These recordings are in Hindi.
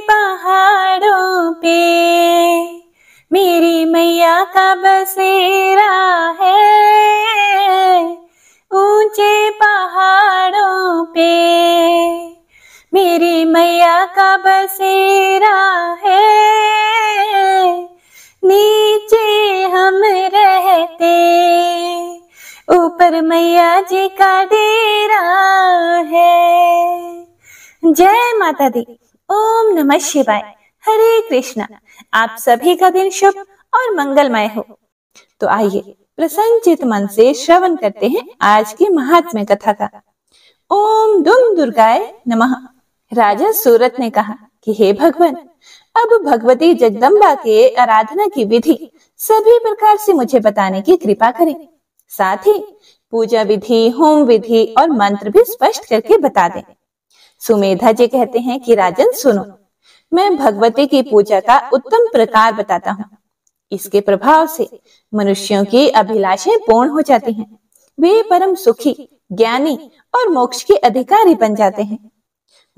पहाड़ों पे मेरी मैया का बसेरा है। ऊंचे पहाड़ों पे मेरी मैया का बसेरा है। नीचे हम रहते, ऊपर मैया जी का डेरा है। जय माता दी। ओम नमः शिवाय। हरे कृष्णा। आप सभी का दिन शुभ और मंगलमय हो। तो आइए प्रसन्नचित मन से श्रवण करते हैं आज की महात्म्य कथा का। ओम दुम दुर्गाय नमः। राजा सूरत ने कहा कि हे भगवान, अब भगवती जगदम्बा के आराधना की विधि सभी प्रकार से मुझे बताने की कृपा करें। साथ ही पूजा विधि, होम विधि और मंत्र भी स्पष्ट करके बता दें। सुमेधा जी कहते हैं कि राजन सुनो, मैं भगवती की पूजा का उत्तम प्रकार बताता हूँ। इसके प्रभाव से मनुष्यों की अभिलाषाएं पूर्ण हो जाती हैं। वे परम सुखी, ज्ञानी और मोक्ष के अधिकारी बन जाते हैं।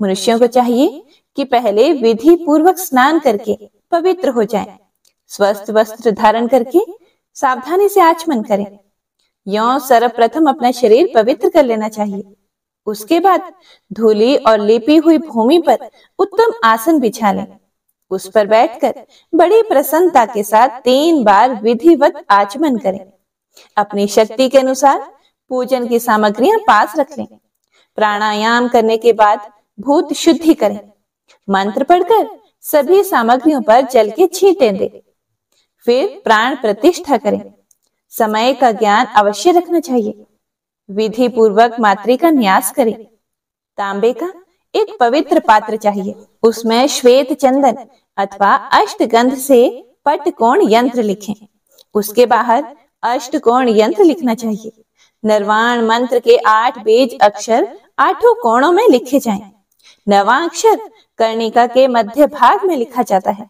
मनुष्यों को चाहिए कि पहले विधि पूर्वक स्नान करके पवित्र हो जाएं, स्वस्थ वस्त्र धारण करके सावधानी से आचमन करें। यों सर्वप्रथम अपना शरीर पवित्र कर लेना चाहिए। उसके बाद धूली और लेपी हुई भूमि पर उत्तम आसन बिछा लें। उस पर बैठकर बड़ी प्रसन्नता के साथ 3 बार विधिवत आचमन करें। अपनी शक्ति के अनुसार पूजन की सामग्रियां पास रख लें। प्राणायाम करने के बाद भूत शुद्धि करें। मंत्र पढ़कर सभी सामग्रियों पर जल के छींटे दें। फिर प्राण प्रतिष्ठा करें। समय का ज्ञान अवश्य रखना चाहिए। विधि पूर्वक मातृ का न्यास करें। तांबे का एक पवित्र पात्र चाहिए। उसमें श्वेत चंदन अथवा अष्टगंध से पटकोण यंत्र लिखें। उसके बाहर अष्टकोण यंत्र लिखना चाहिए। निर्वाण मंत्र के 8 बीज अक्षर 8 कोणों में लिखे जाएं। 9वां अक्षर कर्णिका के मध्य भाग में लिखा जाता है।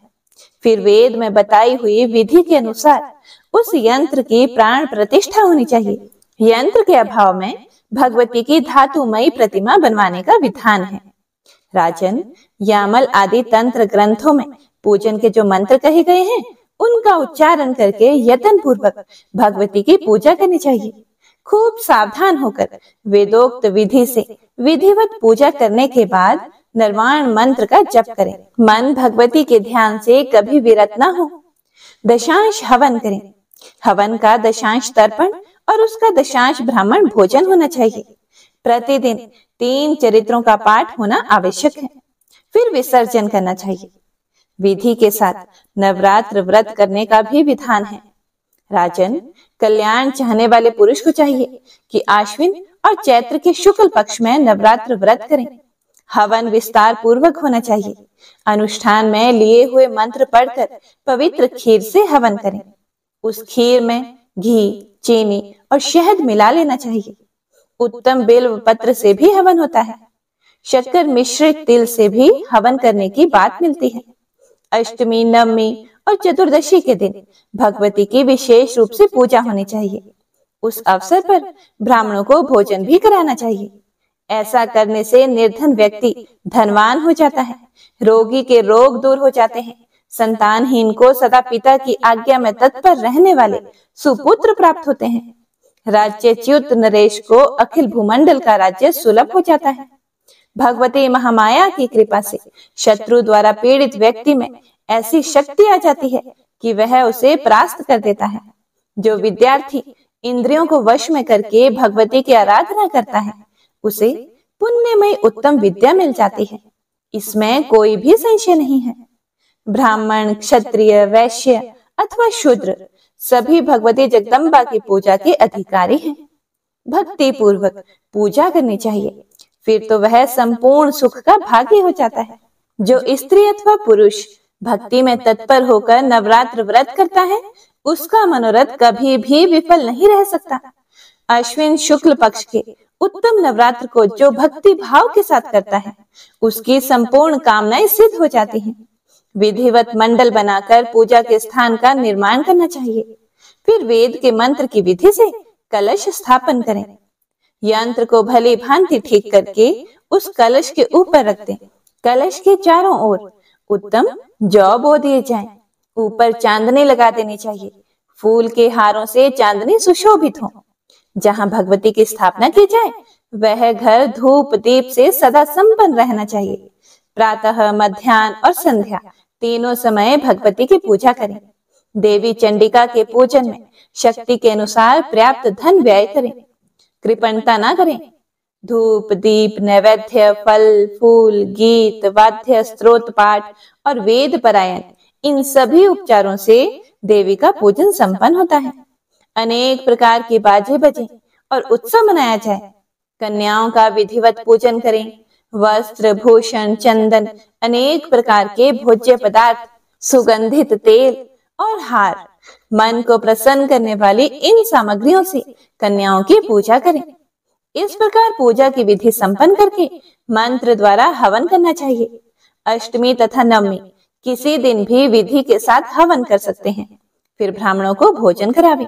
फिर वेद में बताई हुई विधि के अनुसार उस यंत्र की प्राण प्रतिष्ठा होनी चाहिए। यंत्र के अभाव में भगवती की धातुमयी प्रतिमा बनवाने का विधान है। राजन, यामल आदि तंत्र ग्रंथों में पूजन के जो मंत्र कहे गए हैं, उनका उच्चारण करके यत्न पूर्वक भगवती की पूजा करनी चाहिए। खूब सावधान होकर वेदोक्त विधि से विधिवत पूजा करने के बाद निर्वाण मंत्र का जप करें। मन भगवती के ध्यान से कभी विरत न हो। दशांश हवन करें। हवन का दशांश तर्पण और उसका दशांश ब्राह्मण भोजन होना चाहिए। प्रतिदिन 3 चरित्रों का पाठ होना आवश्यक है। फिर विसर्जन करना चाहिए। विधि के साथ नवरात्र व्रत करने का भी विधान है। राजन, कल्याण चाहने वाले पुरुष को चाहिए कि आश्विन और चैत्र के शुक्ल पक्ष में नवरात्र व्रत करें। हवन विस्तार पूर्वक होना चाहिए। अनुष्ठान में लिए हुए मंत्र पढ़कर पवित्र खीर से हवन करें। उस खीर में घी, चीनी और शहद मिला लेना चाहिए। उत्तम बेल पत्र से भी हवन होता है। शक्कर मिश्रित तिल से भी हवन करने की बात मिलती है। अष्टमी, नवमी और चतुर्दशी के दिन भगवती की विशेष रूप से पूजा होनी चाहिए। उस अवसर पर ब्राह्मणों को भोजन भी कराना चाहिए। ऐसा करने से निर्धन व्यक्ति धनवान हो जाता है। रोगी के रोग दूर हो जाते हैं। संतानहीन को सदा पिता की आज्ञा में तत्पर रहने वाले सुपुत्र प्राप्त होते हैं। राज्यच्युत नरेश को अखिल भूमंडल का राज्य सुलभ हो जाता है। भगवती महामाया की कृपा से शत्रु द्वारा पीड़ित व्यक्ति में ऐसी शक्ति आ जाती है कि वह उसे परास्त कर देता है। जो विद्यार्थी इंद्रियों को वश में करके भगवती की आराधना करता है, उसे पुण्यमय उत्तम विद्या मिल जाती है। इसमें कोई भी संशय नहीं है। ब्राह्मण, क्षत्रिय, वैश्य अथवा शूद्र सभी भगवती जगदम्बा की पूजा के अधिकारी हैं। भक्ति पूर्वक पूजा करनी चाहिए। फिर तो वह संपूर्ण सुख का भागी हो जाता है। जो स्त्री अथवा पुरुष भक्ति में तत्पर होकर नवरात्र व्रत करता है, उसका मनोरथ कभी भी विफल नहीं रह सकता। अश्विन शुक्ल पक्ष के उत्तम नवरात्र को जो भक्ति भाव के साथ करता है, उसकी संपूर्ण कामनाएं सिद्ध हो जाती हैं। विधिवत मंडल बनाकर पूजा के स्थान का निर्माण करना चाहिए। फिर वेद के मंत्र की विधि से कलश स्थापन करें। यंत्र को भली भांति ठीक करके उस कलश के ऊपर रख दें। कलश के चारों ओर उत्तम जौ बो दिए जाएं, ऊपर चांदनी लगा देनी चाहिए, फूल के हारों से चांदनी सुशोभित हो। जहां भगवती की स्थापना की जाए वह घर धूप दीप से सदा संपन्न रहना चाहिए। प्रातः, मध्याह्न और संध्या तीनों समय भगवती की पूजा करें। देवी चंडिका के पूजन में शक्ति के अनुसार पर्याप्त धन व्यय करें, कृपणता ना करें। धूप दीप नैवेद्य, फल फूल, गीत वाद्य, स्तोत्र पाठ और वेद पारायण, इन सभी उपचारों से देवी का पूजन संपन्न होता है। अनेक प्रकार के बाजे बजे और उत्सव मनाया जाए। कन्याओं का विधिवत पूजन करें। वस्त्र, भूषण, चंदन, अनेक प्रकार के भोज्य पदार्थ, सुगंधित तेल और हार, मन को प्रसन्न करने वाली इन सामग्रियों से कन्याओं की पूजा करें। इस प्रकार पूजा की विधि संपन्न करके मंत्र द्वारा हवन करना चाहिए। अष्टमी तथा नवमी किसी दिन भी विधि के साथ हवन कर सकते हैं। फिर ब्राह्मणों को भोजन करावें।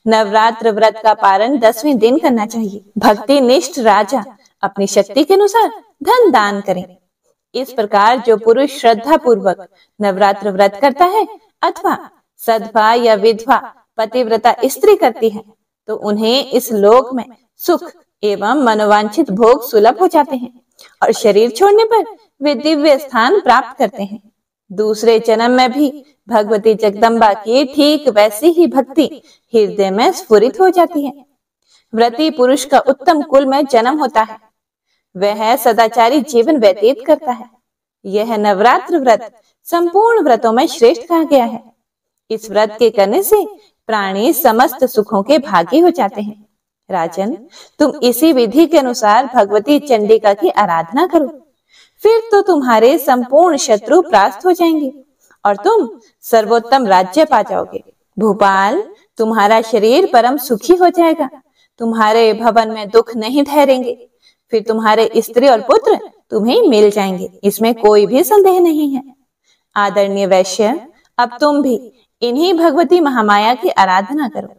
नवरात्र व्रत का पारण 10वें दिन करना चाहिए। भक्ति निष्ठ राजा अपनी शक्ति के अनुसार धन दान करें। इस प्रकार जो पुरुष श्रद्धा पूर्वक नवरात्र व्रत करता है अथवा सधवा या विधवा पतिव्रता स्त्री करती है तो उन्हें इस लोक में सुख एवं मनोवांछित भोग सुलभ हो जाते हैं और शरीर छोड़ने पर वे दिव्य स्थान प्राप्त करते हैं। दूसरे जन्म में भी भगवती जगदम्बा की ठीक वैसी ही भक्ति हृदय में स्फुरित हो जाती है। व्रती पुरुष का उत्तम कुल में जन्म होता है। वह सदाचारी जीवन व्यतीत करता है। यह नवरात्र व्रत संपूर्ण व्रतों में श्रेष्ठ कहा गया है। इस व्रत के करने से प्राणी समस्त सुखों के भागी हो जाते हैं। राजन, तुम इसी विधि के अनुसार भगवती चंडिका की आराधना करो, फिर तो तुम्हारे संपूर्ण शत्रु परास्त हो जाएंगे और तुम सर्वोत्तम राज्य पा जाओगे। भोपाल, तुम्हारा शरीर परम सुखी हो जाएगा। तुम्हारे भवन में दुख नहीं ठहरेंगे। फिर तुम्हारे स्त्री और पुत्र तुम्हें मिल जाएंगे, इसमें कोई भी संदेह नहीं है। आदरणीय वैश्य, अब तुम भी इन्हीं भगवती महामाया की आराधना करो।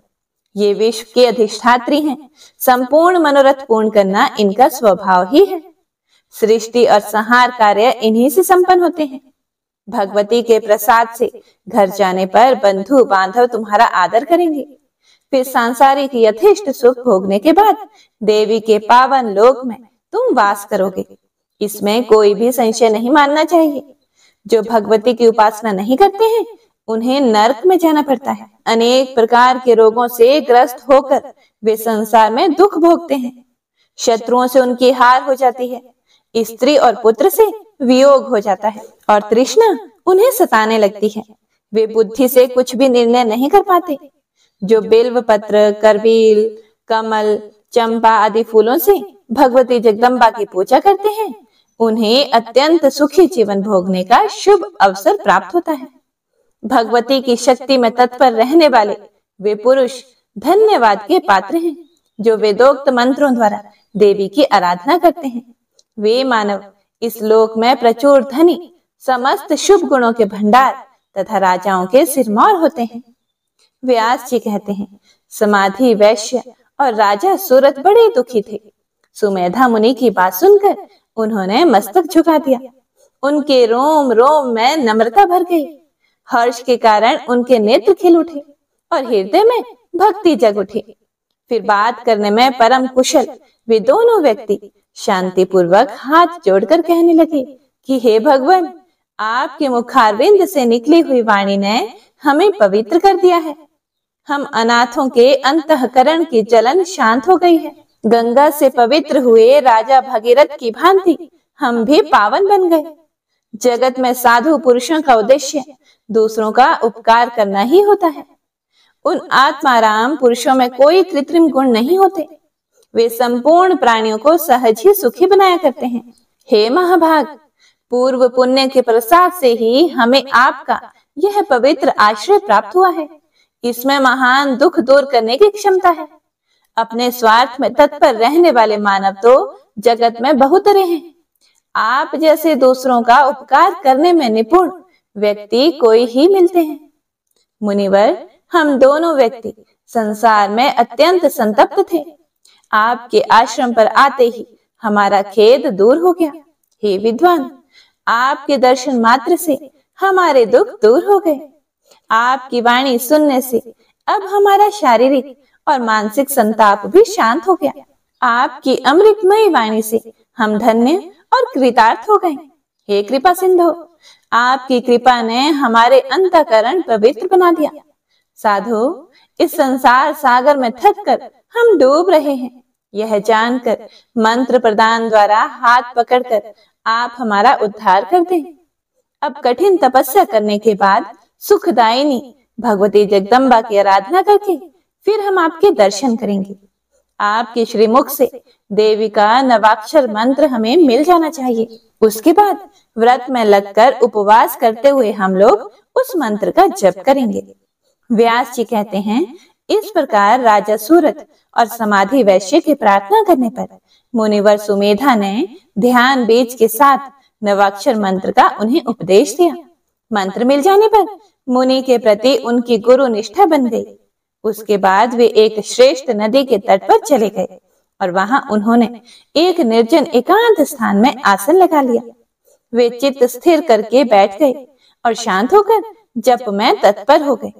ये विश्व की अधिष्ठात्री हैं। संपूर्ण मनोरथ पूर्ण करना इनका स्वभाव ही है। सृष्टि और संहार कार्य इन्हीं से संपन्न होते हैं। भगवती के प्रसाद से घर जाने पर बंधु बांधव तुम्हारा आदर करेंगे। फिर सांसारिक यथेष्ट सुख भोगने के बाद देवी के पावन लोक में तुम वास करोगे। इसमें कोई भी संशय नहीं मानना चाहिए। जो भगवती की उपासना नहीं करते हैं उन्हें नरक में जाना पड़ता है। अनेक प्रकार के रोगों से ग्रस्त होकर वे संसार में दुख भोगते हैं। शत्रुओं से उनकी हार हो जाती है। स्त्री और पुत्र से वियोग हो जाता है और तृष्णा उन्हें सताने लगती है। वे बुद्धि से कुछ भी निर्णय नहीं कर पाते। जो बिल्व पत्र, करबील, कमल, चंपा आदि फूलों से भगवती जगदम्बा की पूजा करते हैं उन्हें अत्यंत सुखी जीवन भोगने का शुभ अवसर प्राप्त होता है। भगवती की शक्ति में तत्पर रहने वाले वे पुरुष धन्यवाद के पात्र हैं जो वेदोक्त मंत्रों द्वारा देवी की आराधना करते हैं। वे मानव इस लोक में प्रचुर धनी, समस्त शुभ गुणों के भंडार तथा राजाओं के सिरमौर होते हैं। व्यास जी कहते हैं, समाधि, वैश्य और राजा सूरत बड़े दुखी थे। सुमेधा मुनि की बात सुनकर उन्होंने मस्तक झुका दिया। उनके रोम रोम में नम्रता भर गई। हर्ष के कारण उनके नेत्र खिल उठे और हृदय में भक्ति जग उठी। फिर बात करने में परम कुशल वे दोनों व्यक्ति शांति पूर्वक हाथ जोड़कर कहने लगे कि हे भगवान, आपके मुखारविंद से निकली हुई वाणी ने हमें पवित्र कर दिया है। हम अनाथों के अंतःकरण की जलन शांत हो गई है। गंगा से पवित्र हुए राजा भगीरथ की भांति हम भी पावन बन गए। जगत में साधु पुरुषों का उद्देश्य दूसरों का उपकार करना ही होता है। उन आत्माराम पुरुषों में कोई कृत्रिम गुण नहीं होते। वे संपूर्ण प्राणियों को सहज ही सुखी बनाया करते हैं। हे महाभाग, पूर्व पुण्य के प्रसाद से ही हमें आपका यह पवित्र आश्रय प्राप्त हुआ है। इसमें महान दुख दूर करने की क्षमता है। अपने स्वार्थ में तत्पर रहने वाले मानव तो जगत में बहुत रहे हैं। आप जैसे दूसरों का उपकार करने में निपुण व्यक्ति कोई ही मिलते हैं। मुनिवर, हम दोनों व्यक्ति संसार में अत्यंत संतप्त थे। आपके आश्रम पर आते ही हमारा खेद दूर हो गया। हे विद्वान, आपके दर्शन मात्र से हमारे दुख दूर हो गए। आपकी वाणी सुनने से अब हमारा शारीरिक और मानसिक संताप भी शांत हो गया। आपकी अमृतमयी वाणी से हम धन्य और कृतार्थ हो गए। हे कृपा सिंधु, आपकी कृपा ने हमारे अंतःकरण पवित्र बना दिया। साधु, इस संसार सागर में थक कर हम डूब रहे हैं। यह जानकर मंत्र प्रदान द्वारा हाथ पकड़कर आप हमारा उद्धार कर दें। अब कठिन तपस्या करने के बाद सुखदायिनी भगवती जगदम्बा की आराधना करके फिर हम आपके दर्शन करेंगे। आपके श्रीमुख से देवी का नवाक्षर मंत्र हमें मिल जाना चाहिए। उसके बाद व्रत में लगकर उपवास करते हुए हम लोग उस मंत्र का जप करेंगे। व्यास जी कहते हैं, इस प्रकार राजा सूरत और समाधि वैश्य की प्रार्थना करने पर मुनिवर सुमेधा ने ध्यान बीज के साथ नवाक्षर मंत्र का उन्हें उपदेश दिया। मंत्र मिल जाने पर मुनि के प्रति उनकी गुरु निष्ठा बन गई। उसके बाद वे एक श्रेष्ठ नदी के तट पर चले गए और वहां उन्होंने एक निर्जन एकांत स्थान में आसन लगा लिया। वे चित्त स्थिर करके बैठ गए और शांत होकर जप में तत्पर हो गए।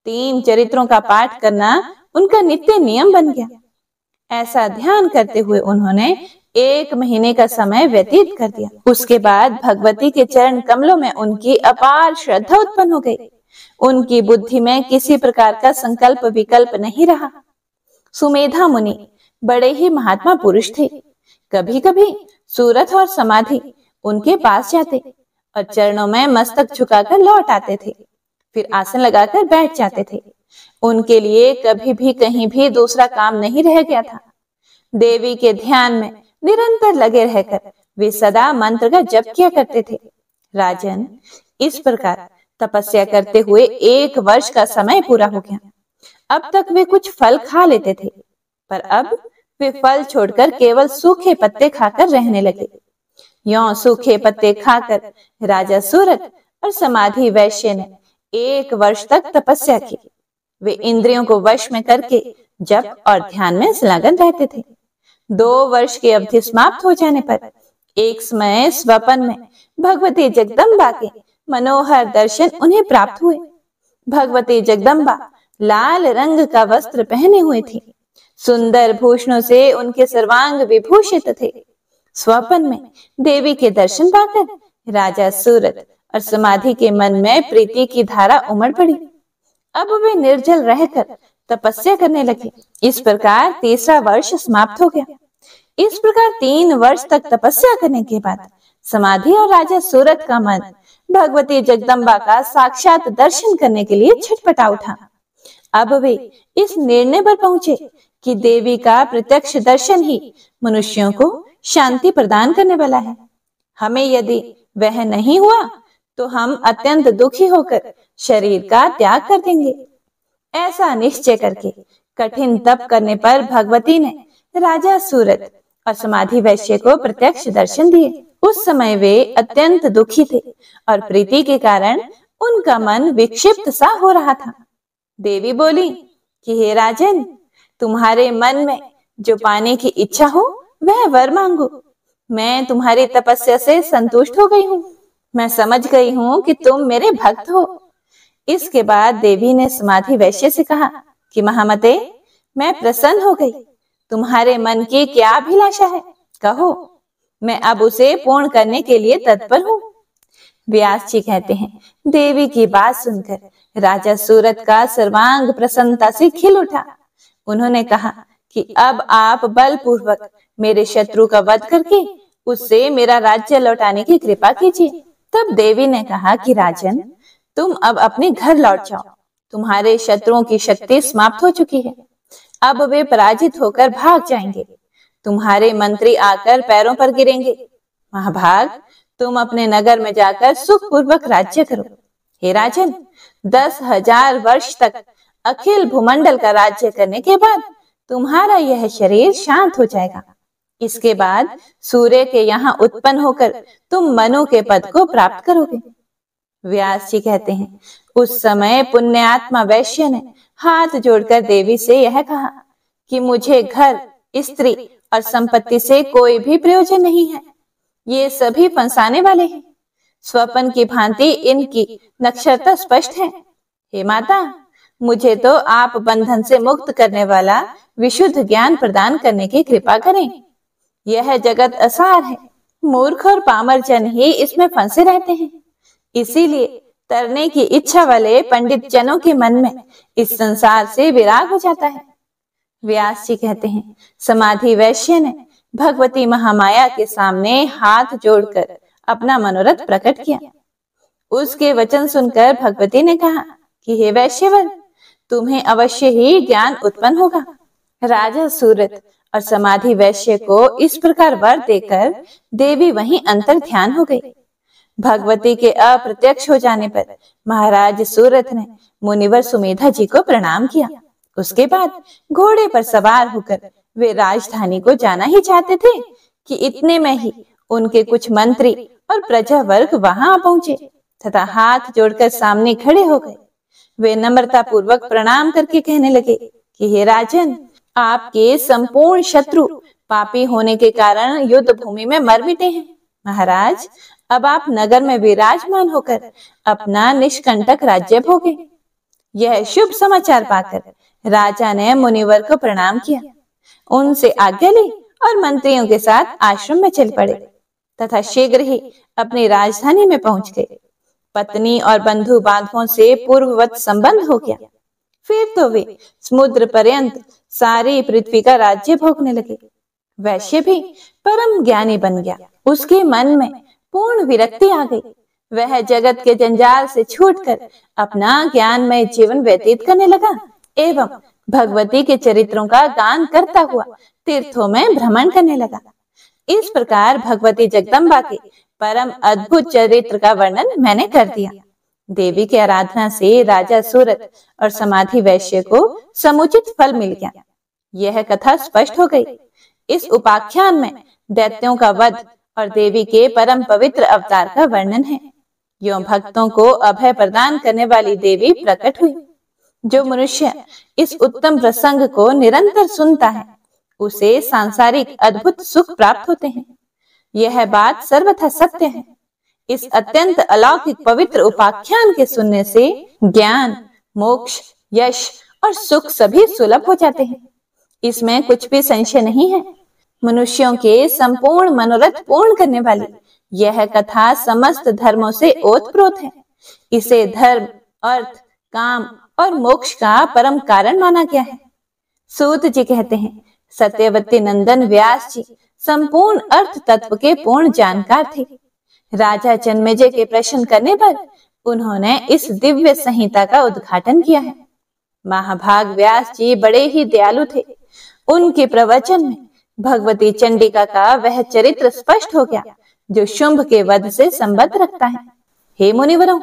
3 चरित्रों का पाठ करना उनका नित्य नियम बन गया। ऐसा ध्यान करते हुए उन्होंने 1 महीने का समय व्यतीत कर दिया। उसके बाद भगवती के चरण कमलों में उनकी अपार श्रद्धा उत्पन्न हो गई। उनकी बुद्धि में किसी प्रकार का संकल्प विकल्प नहीं रहा। सुमेधा मुनि बड़े ही महात्मा पुरुष थे। कभी कभी सूरत और समाधि उनके पास जाते और चरणों में मस्तक झुकाकर लौट आते थे, फिर आसन लगाकर बैठ जाते थे। उनके लिए कभी भी कहीं भी दूसरा काम नहीं रह गया था। देवी के ध्यान में निरंतर लगे रहकर वे सदा मंत्र का जप किया करते थे। राजन, इस प्रकार तपस्या करते हुए 1 वर्ष का समय पूरा हो गया। अब तक वे कुछ फल खा लेते थे, पर अब वे फल छोड़कर केवल सूखे पत्ते खाकर रहने लगे। यों सूखे पत्ते खाकर राजा सूरत और समाधि वैश्य ने 1 वर्ष तक तपस्या की। वे इंद्रियों को वश में करके जप और ध्यान में संलग्न रहते थे। 2 वर्ष की अवधि समाप्त हो जाने पर एक समय स्वप्न में भगवती जगदम्बा के मनोहर दर्शन उन्हें प्राप्त हुए। भगवती जगदम्बा लाल रंग का वस्त्र पहने हुए थी। सुंदर भूषणों से उनके सर्वांग विभूषित थे। स्वप्न में देवी के दर्शन पाकर राजा सूरत और समाधि के मन में प्रीति की धारा उमड़ पड़ी। अब वे निर्जल रहकर तपस्या करने लगे। इस प्रकार 3रा वर्ष समाप्त हो गया। इस प्रकार 3 वर्ष तक तपस्या करने के बाद समाधि और राजा सूरत का मन भगवती जगदम्बा का साक्षात दर्शन करने के लिए छटपटा उठा। अब वे इस निर्णय पर पहुंचे कि देवी का प्रत्यक्ष दर्शन ही मनुष्यों को शांति प्रदान करने वाला है। हमें यदि वह नहीं हुआ तो हम अत्यंत दुखी होकर शरीर का त्याग कर देंगे। ऐसा निश्चय करके कठिन तप करने पर भगवती ने राजा सूरत और समाधि वैश्य को प्रत्यक्ष दर्शन दिए। उस समय वे अत्यंत दुखी थे और प्रीति के कारण उनका मन विक्षिप्त सा हो रहा था। देवी बोली कि हे राजन, तुम्हारे मन में जो पाने की इच्छा हो वह वर मांगो। मैं तुम्हारी तपस्या से संतुष्ट हो गई हूँ। मैं समझ गई हूँ कि तुम मेरे भक्त हो। इसके बाद देवी ने समाधि वैश्य से कहा कि महामते, मैं प्रसन्न हो गई। तुम्हारे मन की क्या अभिलाषा है, कहो, मैं अब उसे पूर्ण करने के लिए तत्पर हूँ। व्यास जी कहते हैं, देवी की बात सुनकर राजा सूरत का सर्वांग प्रसन्नता से खिल उठा। उन्होंने कहा कि अब आप बलपूर्वक मेरे शत्रु का वध करके उससे मेरा राज्य लौटाने की कृपा कीजिए। तब देवी ने कहा कि राजन, तुम अब अपने घर लौट जाओ। तुम्हारे शत्रुओं की शक्ति समाप्त हो चुकी है। अब वे पराजित होकर भाग जाएंगे। तुम्हारे मंत्री आकर पैरों पर गिरेंगे। महाभाग, तुम अपने नगर में जाकर सुखपूर्वक राज्य करो। हे राजन, 10,000 वर्ष तक अखिल भूमंडल का राज्य करने के बाद तुम्हारा यह शरीर शांत हो जाएगा। इसके बाद सूर्य के यहाँ उत्पन्न होकर तुम मनु के पद को प्राप्त करोगे। व्यास जी कहते हैं, उस समय पुण्यात्मा वैश्य ने हाथ जोड़कर देवी से यह कहा कि मुझे घर, स्त्री और संपत्ति से कोई भी प्रयोजन नहीं है। ये सभी फंसाने वाले हैं। स्वप्न की भांति इनकी नक्षत्रता स्पष्ट है। हे माता, मुझे तो आप बंधन से मुक्त करने वाला विशुद्ध ज्ञान प्रदान करने की कृपा करें। यह जगत असार है, मूर्ख और पामर जन ही इसमें फंसे रहते हैं। इसीलिए तरने की इच्छा वाले पंडित जनों के मन में इस संसार से विराग हो जाता है। व्यास जी कहते हैं, समाधि वैश्य ने भगवती महामाया के सामने हाथ जोड़कर अपना मनोरथ प्रकट किया। उसके वचन सुनकर भगवती ने कहा कि हे वैश्यवर, तुम्हें अवश्य ही ज्ञान उत्पन्न होगा। राजा सूरत और समाधि वैश्य को इस प्रकार वर देकर देवी वहीं अंतर ध्यान हो गई। भगवती के अप्रत्यक्ष हो जाने पर महाराज सूरत ने मुनिवर सुमेधा जी को प्रणाम किया। उसके बाद घोड़े पर सवार होकर वे राजधानी को जाना ही चाहते थे कि इतने में ही उनके कुछ मंत्री और प्रजा वर्ग वहां पहुंचे तथा हाथ जोड़कर सामने खड़े हो गए। वे नम्रता पूर्वक प्रणाम करके कहने लगे कि हे राजन, आपके संपूर्ण शत्रु पापी होने के कारण युद्ध भूमि में मर मिटे हैं। महाराज, अब आप नगर में विराजमान होकर अपना निष्कंटक राज्य भोगे। यह शुभ समाचार पाकर राजा ने मुनिवर को प्रणाम किया, उनसे आज्ञा ली और मंत्रियों के साथ आश्रम में चल पड़े तथा शीघ्र ही अपनी राजधानी में पहुंच गए। पत्नी और बंधु बांधवों से पूर्ववत संबंध हो गया। फिर तो वे समुद्र पर्यंत सारी पृथ्वी का राज्य भोगने लगे। वैश्य भी परम ज्ञानी बन गया। उसके मन में पूर्ण विरक्ति आ गई। वह जगत के जंजाल से छूटकर अपना ज्ञानमय जीवन व्यतीत करने लगा एवं भगवती के चरित्रों का गान करता हुआ तीर्थों में भ्रमण करने लगा। इस प्रकार भगवती जगदम्बा के परम अद्भुत चरित्र का वर्णन मैंने कर दिया। देवी की आराधना से राजा सूरत और समाधि वैश्य को समुचित फल मिल गया। यह कथा स्पष्ट हो गई। इस उपाख्यान में दैत्यों का वध और देवी के परम पवित्र अवतार का वर्णन है। यों भक्तों को अभय प्रदान करने वाली देवी प्रकट हुई। जो मनुष्य इस उत्तम प्रसंग को निरंतर सुनता है उसे सांसारिक अद्भुत सुख प्राप्त होते हैं। यह बात सर्वथा सत्य है। इस अत्यंत अलौकिक पवित्र उपाख्यान के सुनने से ज्ञान, मोक्ष, यश और सुख सभी सुलभ हो जाते हैं। इसमें कुछ भी संशय नहीं है। मनुष्यों के संपूर्ण मनोरथ पूर्ण करने वाली यह कथा समस्त धर्मों से ओतप्रोत है। इसे धर्म, अर्थ, काम और मोक्ष का परम कारण माना गया है। सूत जी कहते हैं, सत्यवती नंदन व्यास जी संपूर्ण अर्थ तत्व के पूर्ण जानकार थे। राजा जन्मेजय के प्रश्न करने पर उन्होंने इस दिव्य संहिता का उद्घाटन किया है। महाभाग व्यास जी बड़े ही दयालु थे। उनके प्रवचन में भगवती चंडिका का वह चरित्र स्पष्ट हो गया जो शुंभ के वध से संबंध रखता है। हे मुनिवरों,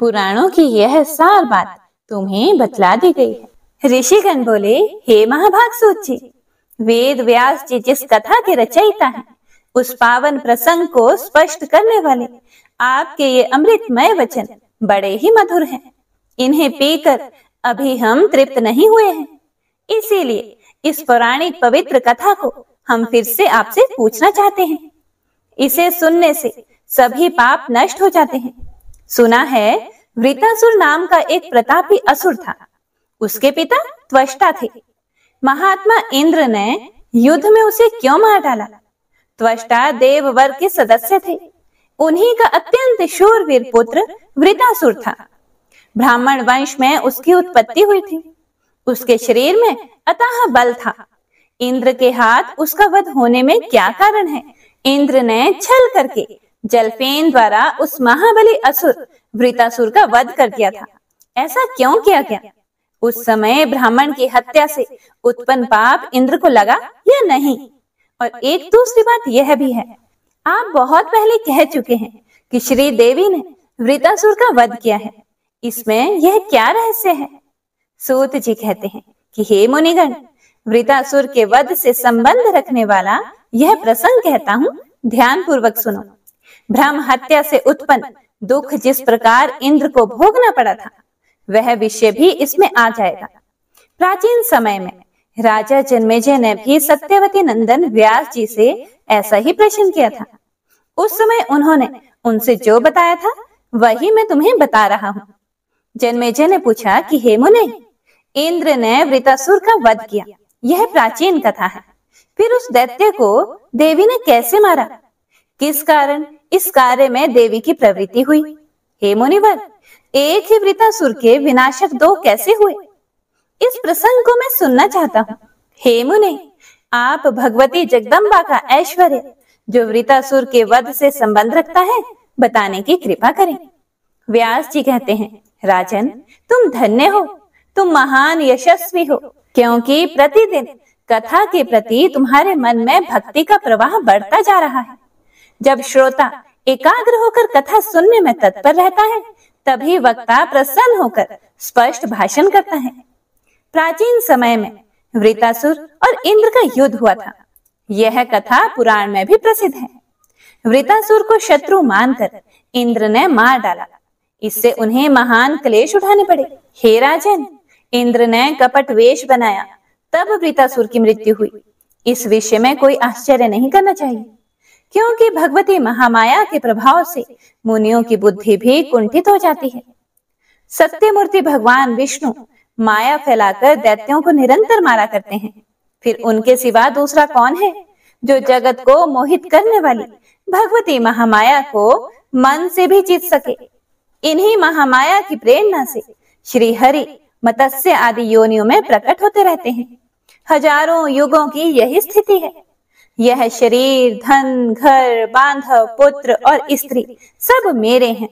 पुराणों की यह सार बात तुम्हें बतला दी गई है। ऋषिगण बोले, हे महाभाग सूत जी, वेद व्यास जी जिस कथा के रचयिता हैं, उस पावन प्रसंग को स्पष्ट करने वाले आपके ये अमृतमय वचन बड़े ही मधुर हैं। इन्हें पीकर अभी हम तृप्त नहीं हुए हैं। इसीलिए इस पौराणिक पवित्र कथा को हम फिर से आपसे पूछना चाहते हैं। इसे सुनने से सभी पाप नष्ट हो जाते हैं। सुना है वृतासुर नाम का एक प्रतापी असुर था। उसके पिता त्वष्टा थे। महात्मा इंद्र ने युद्ध में उसे क्यों मार डाला? त्वष्टा देव वर्ग के सदस्य थे। उन्हीं का अत्यंत शूरवीर पुत्र वृतासुर था। ब्राह्मण वंश में उसकी उत्पत्ति हुई थी। उसके शरीर में अथाह बल था। इंद्र के हाथ उसका वध होने में क्या कारण है? इंद्र ने छल करके जलपेन द्वारा उस महाबली असुर वृतासुर का वध कर दिया था। ऐसा क्यों किया गया? उस समय ब्राह्मण की हत्या से उत्पन्न पाप इंद्र को लगा या नहीं? और एक दूसरी बात यह भी है, आप बहुत पहले कह चुके हैं कि श्री देवी ने वृतासुर का वध किया है। इसमें यह क्या रहस्य है? सूत जी कहते हैं कि हे मुनिगण, वृतासुर के वध से संबंध रखने वाला यह प्रसंग कहता हूँ, ध्यान पूर्वक सुनो। ब्रह्म हत्या से उत्पन्न दुख जिस प्रकार इंद्र को भोगना पड़ा था, वह विषय भी इसमें आ जाएगा। प्राचीन समय में राजा जन्मेजय ने भी सत्यवती नंदन व्यास जी से ऐसा ही प्रश्न किया था। उस समय उन्होंने उनसे जो बताया था वही मैं तुम्हें बता रहा हूँ। जन्मेजय ने पूछा कि हे मुने, इंद्र ने वृतासुर का वध किया, यह प्राचीन कथा है। फिर उस दैत्य को देवी ने कैसे मारा? किस कारण इस कार्य में देवी की प्रवृत्ति हुई? हे मुनिवर, एक ही वृतासुर के विनाशक दो कैसे हुए? इस प्रसंग को मैं सुनना चाहता हूँ। हे मुने, आप भगवती जगदम्बा का ऐश्वर्य जो वृतासुर के वध से संबंध रखता है बताने की कृपा करें। व्यास जी कहते हैं, राजन, तुम धन्य हो, तुम महान यशस्वी हो, क्योंकि प्रतिदिन कथा के प्रति तुम्हारे मन में भक्ति का प्रवाह बढ़ता जा रहा है। जब श्रोता एकाग्र होकर कथा सुनने में तत्पर रहता है, तभी वक्ता प्रसन्न होकर स्पष्ट भाषण करता है। प्राचीन समय में वृतासुर और इंद्र का युद्ध हुआ था। यह कथा पुराण में भी प्रसिद्ध है। वृतासुर को शत्रु मानकर इंद्र ने मार डाला। इससे उन्हें महान क्लेश उठाने पड़े। हे राजन, इंद्र ने कपट वेश बनाया, तब वृतासुर की मृत्यु हुई। इस विषय में कोई आश्चर्य नहीं करना चाहिए, क्योंकि भगवती महामाया के प्रभाव से मुनियों की बुद्धि भी कुंठित हो जाती है। सत्यमूर्ति भगवान विष्णु माया फैलाकर दैत्यों को निरंतर मारा करते हैं। फिर उनके सिवा दूसरा कौन है जो जगत को मोहित करने वाली भगवती महामाया को मन से भी जीत सके? इन्हीं महामाया की प्रेरणा से श्री हरि मत्स्य आदि योनियों में प्रकट होते रहते हैं। हजारों युगों की यही स्थिति है। यह शरीर, धन, घर, बांधव, पुत्र और स्त्री सब मेरे हैं।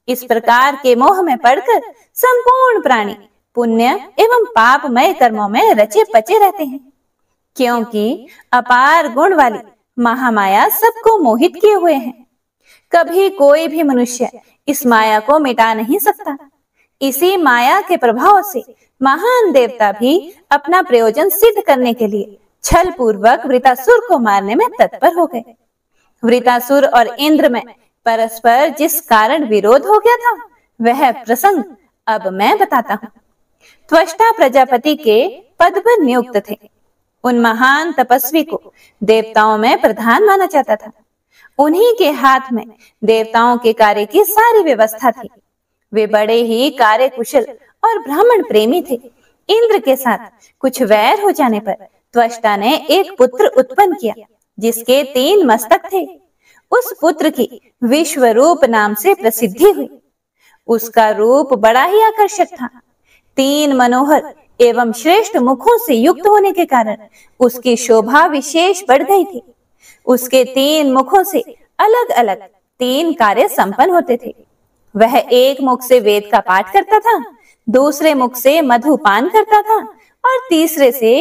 इस प्रकार के मोह में पड़कर संपूर्ण प्राणी पुण्य एवं पापमय कर्मों में रचे पचे रहते हैं, क्योंकि अपार गुण वाली महामाया सबको मोहित किए हुए हैं। कभी कोई भी मनुष्य इस माया को मिटा नहीं सकता। इसी माया के प्रभाव से महान देवता भी अपना प्रयोजन सिद्ध करने के लिए छल पूर्वक वृतासुर को मारने में तत्पर हो गए। वृतासुर और इंद्र में परस्पर जिस कारण विरोध हो गया था, वह प्रसंग अब मैं बताता हूँ। त्वष्टा प्रजापति के पद पर नियुक्त थे। उन महान तपस्वी को देवताओं में प्रधान माना जाता था। उन्हीं के हाथ में देवताओं के कार्य की सारी व्यवस्था थी। वे बड़े ही कार्य कुशल और ब्राह्मण प्रेमी थे। इंद्र के साथ कुछ वैर हो जाने पर त्वष्टा ने एक पुत्र उत्पन्न किया, जिसके 3 मस्तक थे। उस पुत्र की विश्वरूप नाम से प्रसिद्धि हुई। उसका रूप बड़ा ही आकर्षक था। 3 मनोहर एवं श्रेष्ठ मुखों से युक्त होने के कारण उसकी शोभा विशेष बढ़ गई थी। उसके 3 मुखों से अलग अलग 3 कार्य संपन्न होते थे। वह एक मुख से वेद का पाठ करता था, दूसरे मुख से मधुपान करता था और तीसरे से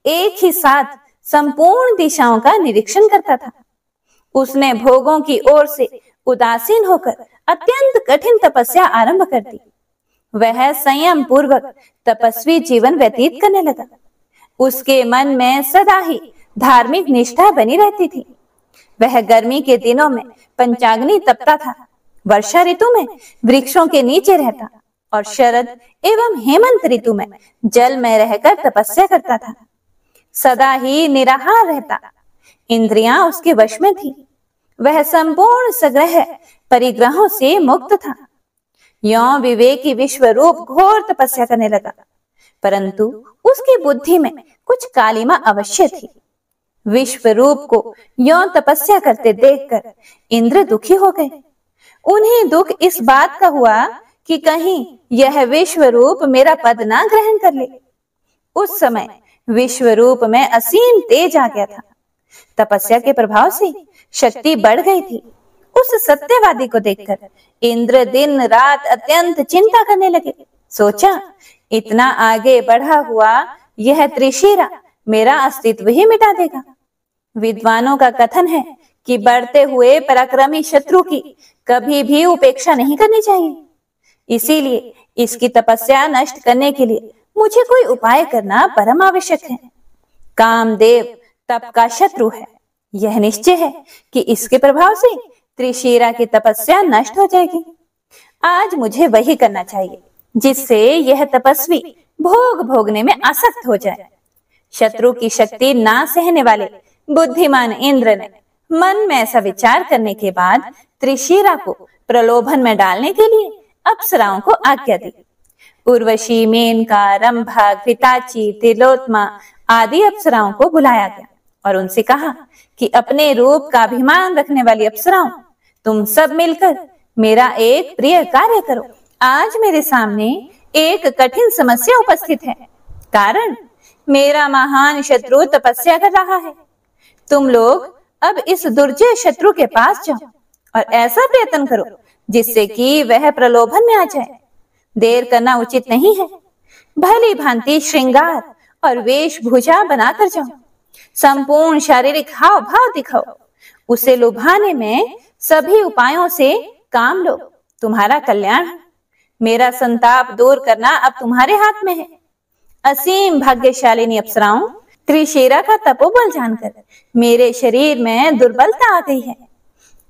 एक ही साथ संपूर्ण दिशाओं का निरीक्षण करता था। उसने भोगों की ओर से उदासीन होकर अत्यंत कठिन तपस्या आरंभ कर दी। वह संयम पूर्वक तपस्वी जीवन व्यतीत करने लगा। उसके मन में सदा ही धार्मिक निष्ठा बनी रहती थी। वह गर्मी के दिनों में पंचाग्नि तपता था, वर्षा ऋतु में वृक्षों के नीचे रहता और शरद एवं हेमंत ऋतु में जल में रहकर तपस्या करता था। सदा ही निराहार रहता। इंद्रियां उसके वश में थी। वह संपूर्ण सग्रह परिग्रहों से मुक्त था। यों विवेकी विश्वरूप घोर तपस्या करने लगा, परंतु उसकी बुद्धि में कुछ कालिमा अवश्य थी। विश्वरूप को यों तपस्या करते देखकर इंद्र दुखी हो गए। उन्हें दुख इस बात का हुआ कि कहीं यह विश्वरूप मेरा पद ना ग्रहण कर ले। उस समय विश्वरूप में असीम तेज आ गया था। तपस्या के प्रभाव से शक्ति बढ़ गई थी। उस सत्यवादी को देखकर इंद्र दिन रात अत्यंत चिंता करने लगे। सोचा, इतना आगे बढ़ा हुआ यह त्रिशिरा मेरा अस्तित्व ही मिटा देगा। विद्वानों का कथन है कि बढ़ते हुए पराक्रमी शत्रु की कभी भी उपेक्षा नहीं करनी चाहिए। इसीलिए इसकी तपस्या नष्ट करने के लिए मुझे कोई उपाय करना परम आवश्यक है। कामदेव तप का शत्रु है। यह निश्चय है कि इसके प्रभाव से त्रिशिरा की तपस्या नष्ट हो जाएगी। आज मुझे वही करना चाहिए जिससे यह तपस्वी भोग भोगने में आसक्त हो जाए। शत्रु की शक्ति ना सहने वाले बुद्धिमान इंद्र ने मन में ऐसा विचार करने के बाद त्रिशिरा को प्रलोभन में डालने के लिए अप्सराओं को आज्ञा दी। उर्वशी, मेनका, रंभा, घृताची, तिलोत्तमा आदि अप्सराओं को बुलाया गया और उनसे कहा कि अपने रूप का अभिमान रखने वाली अप्सराओं, तुम सब मिलकर मेरा एक प्रिय कार्य करो। आज मेरे सामने एक कठिन समस्या उपस्थित है, कारण मेरा महान शत्रु तपस्या कर रहा है। तुम लोग अब इस दुर्जय शत्रु के पास जाओ और ऐसा प्रयत्न करो जिससे कि वह प्रलोभन में आ जाए। देर करना उचित नहीं है। भली भांति श्रृंगार और वेशभूषा बनाकर जाओ, संपूर्ण शारीरिक हाव भाव दिखाओ, उसे लुभाने में सभी उपायों से काम लो। तुम्हारा कल्याण, मेरा संताप दूर करना अब तुम्हारे हाथ में है। असीम भाग्यशालिनी अप्सराओं, त्रिशिरा का तपोबल जानकर मेरे शरीर में दुर्बलता आ गई है।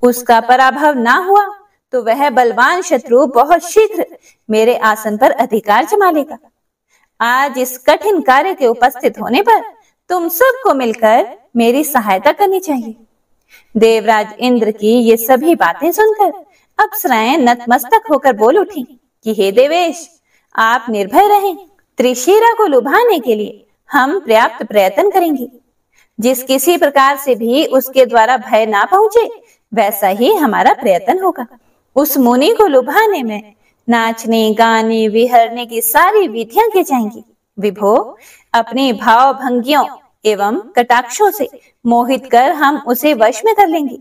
उसका पराभव ना हुआ तो वह बलवान शत्रु बहुत शीघ्र मेरे आसन पर अधिकार जमा लेगा। आज इस कठिन कार्य के उपस्थित होने पर तुम सबको मिलकर मेरी सहायता करनी चाहिए। देवराज इंद्र की ये सभी बातें सुनकर अप्सराएं नतमस्तक होकर बोल उठी कि हे देवेश, आप निर्भय रहें। त्रिशिरा को लुभाने के लिए हम पर्याप्त प्रयत्न करेंगे। जिस किसी प्रकार से भी उसके द्वारा भय ना पहुंचे, वैसा ही हमारा प्रयत्न होगा। उस मुनि को लुभाने में नाचने, गाने, विहरने की सारी विधियां की जाएंगी। विभो, अपनी भाव भंगियों एवं कटाक्षों से मोहित कर हम उसे वश में कर लेंगे।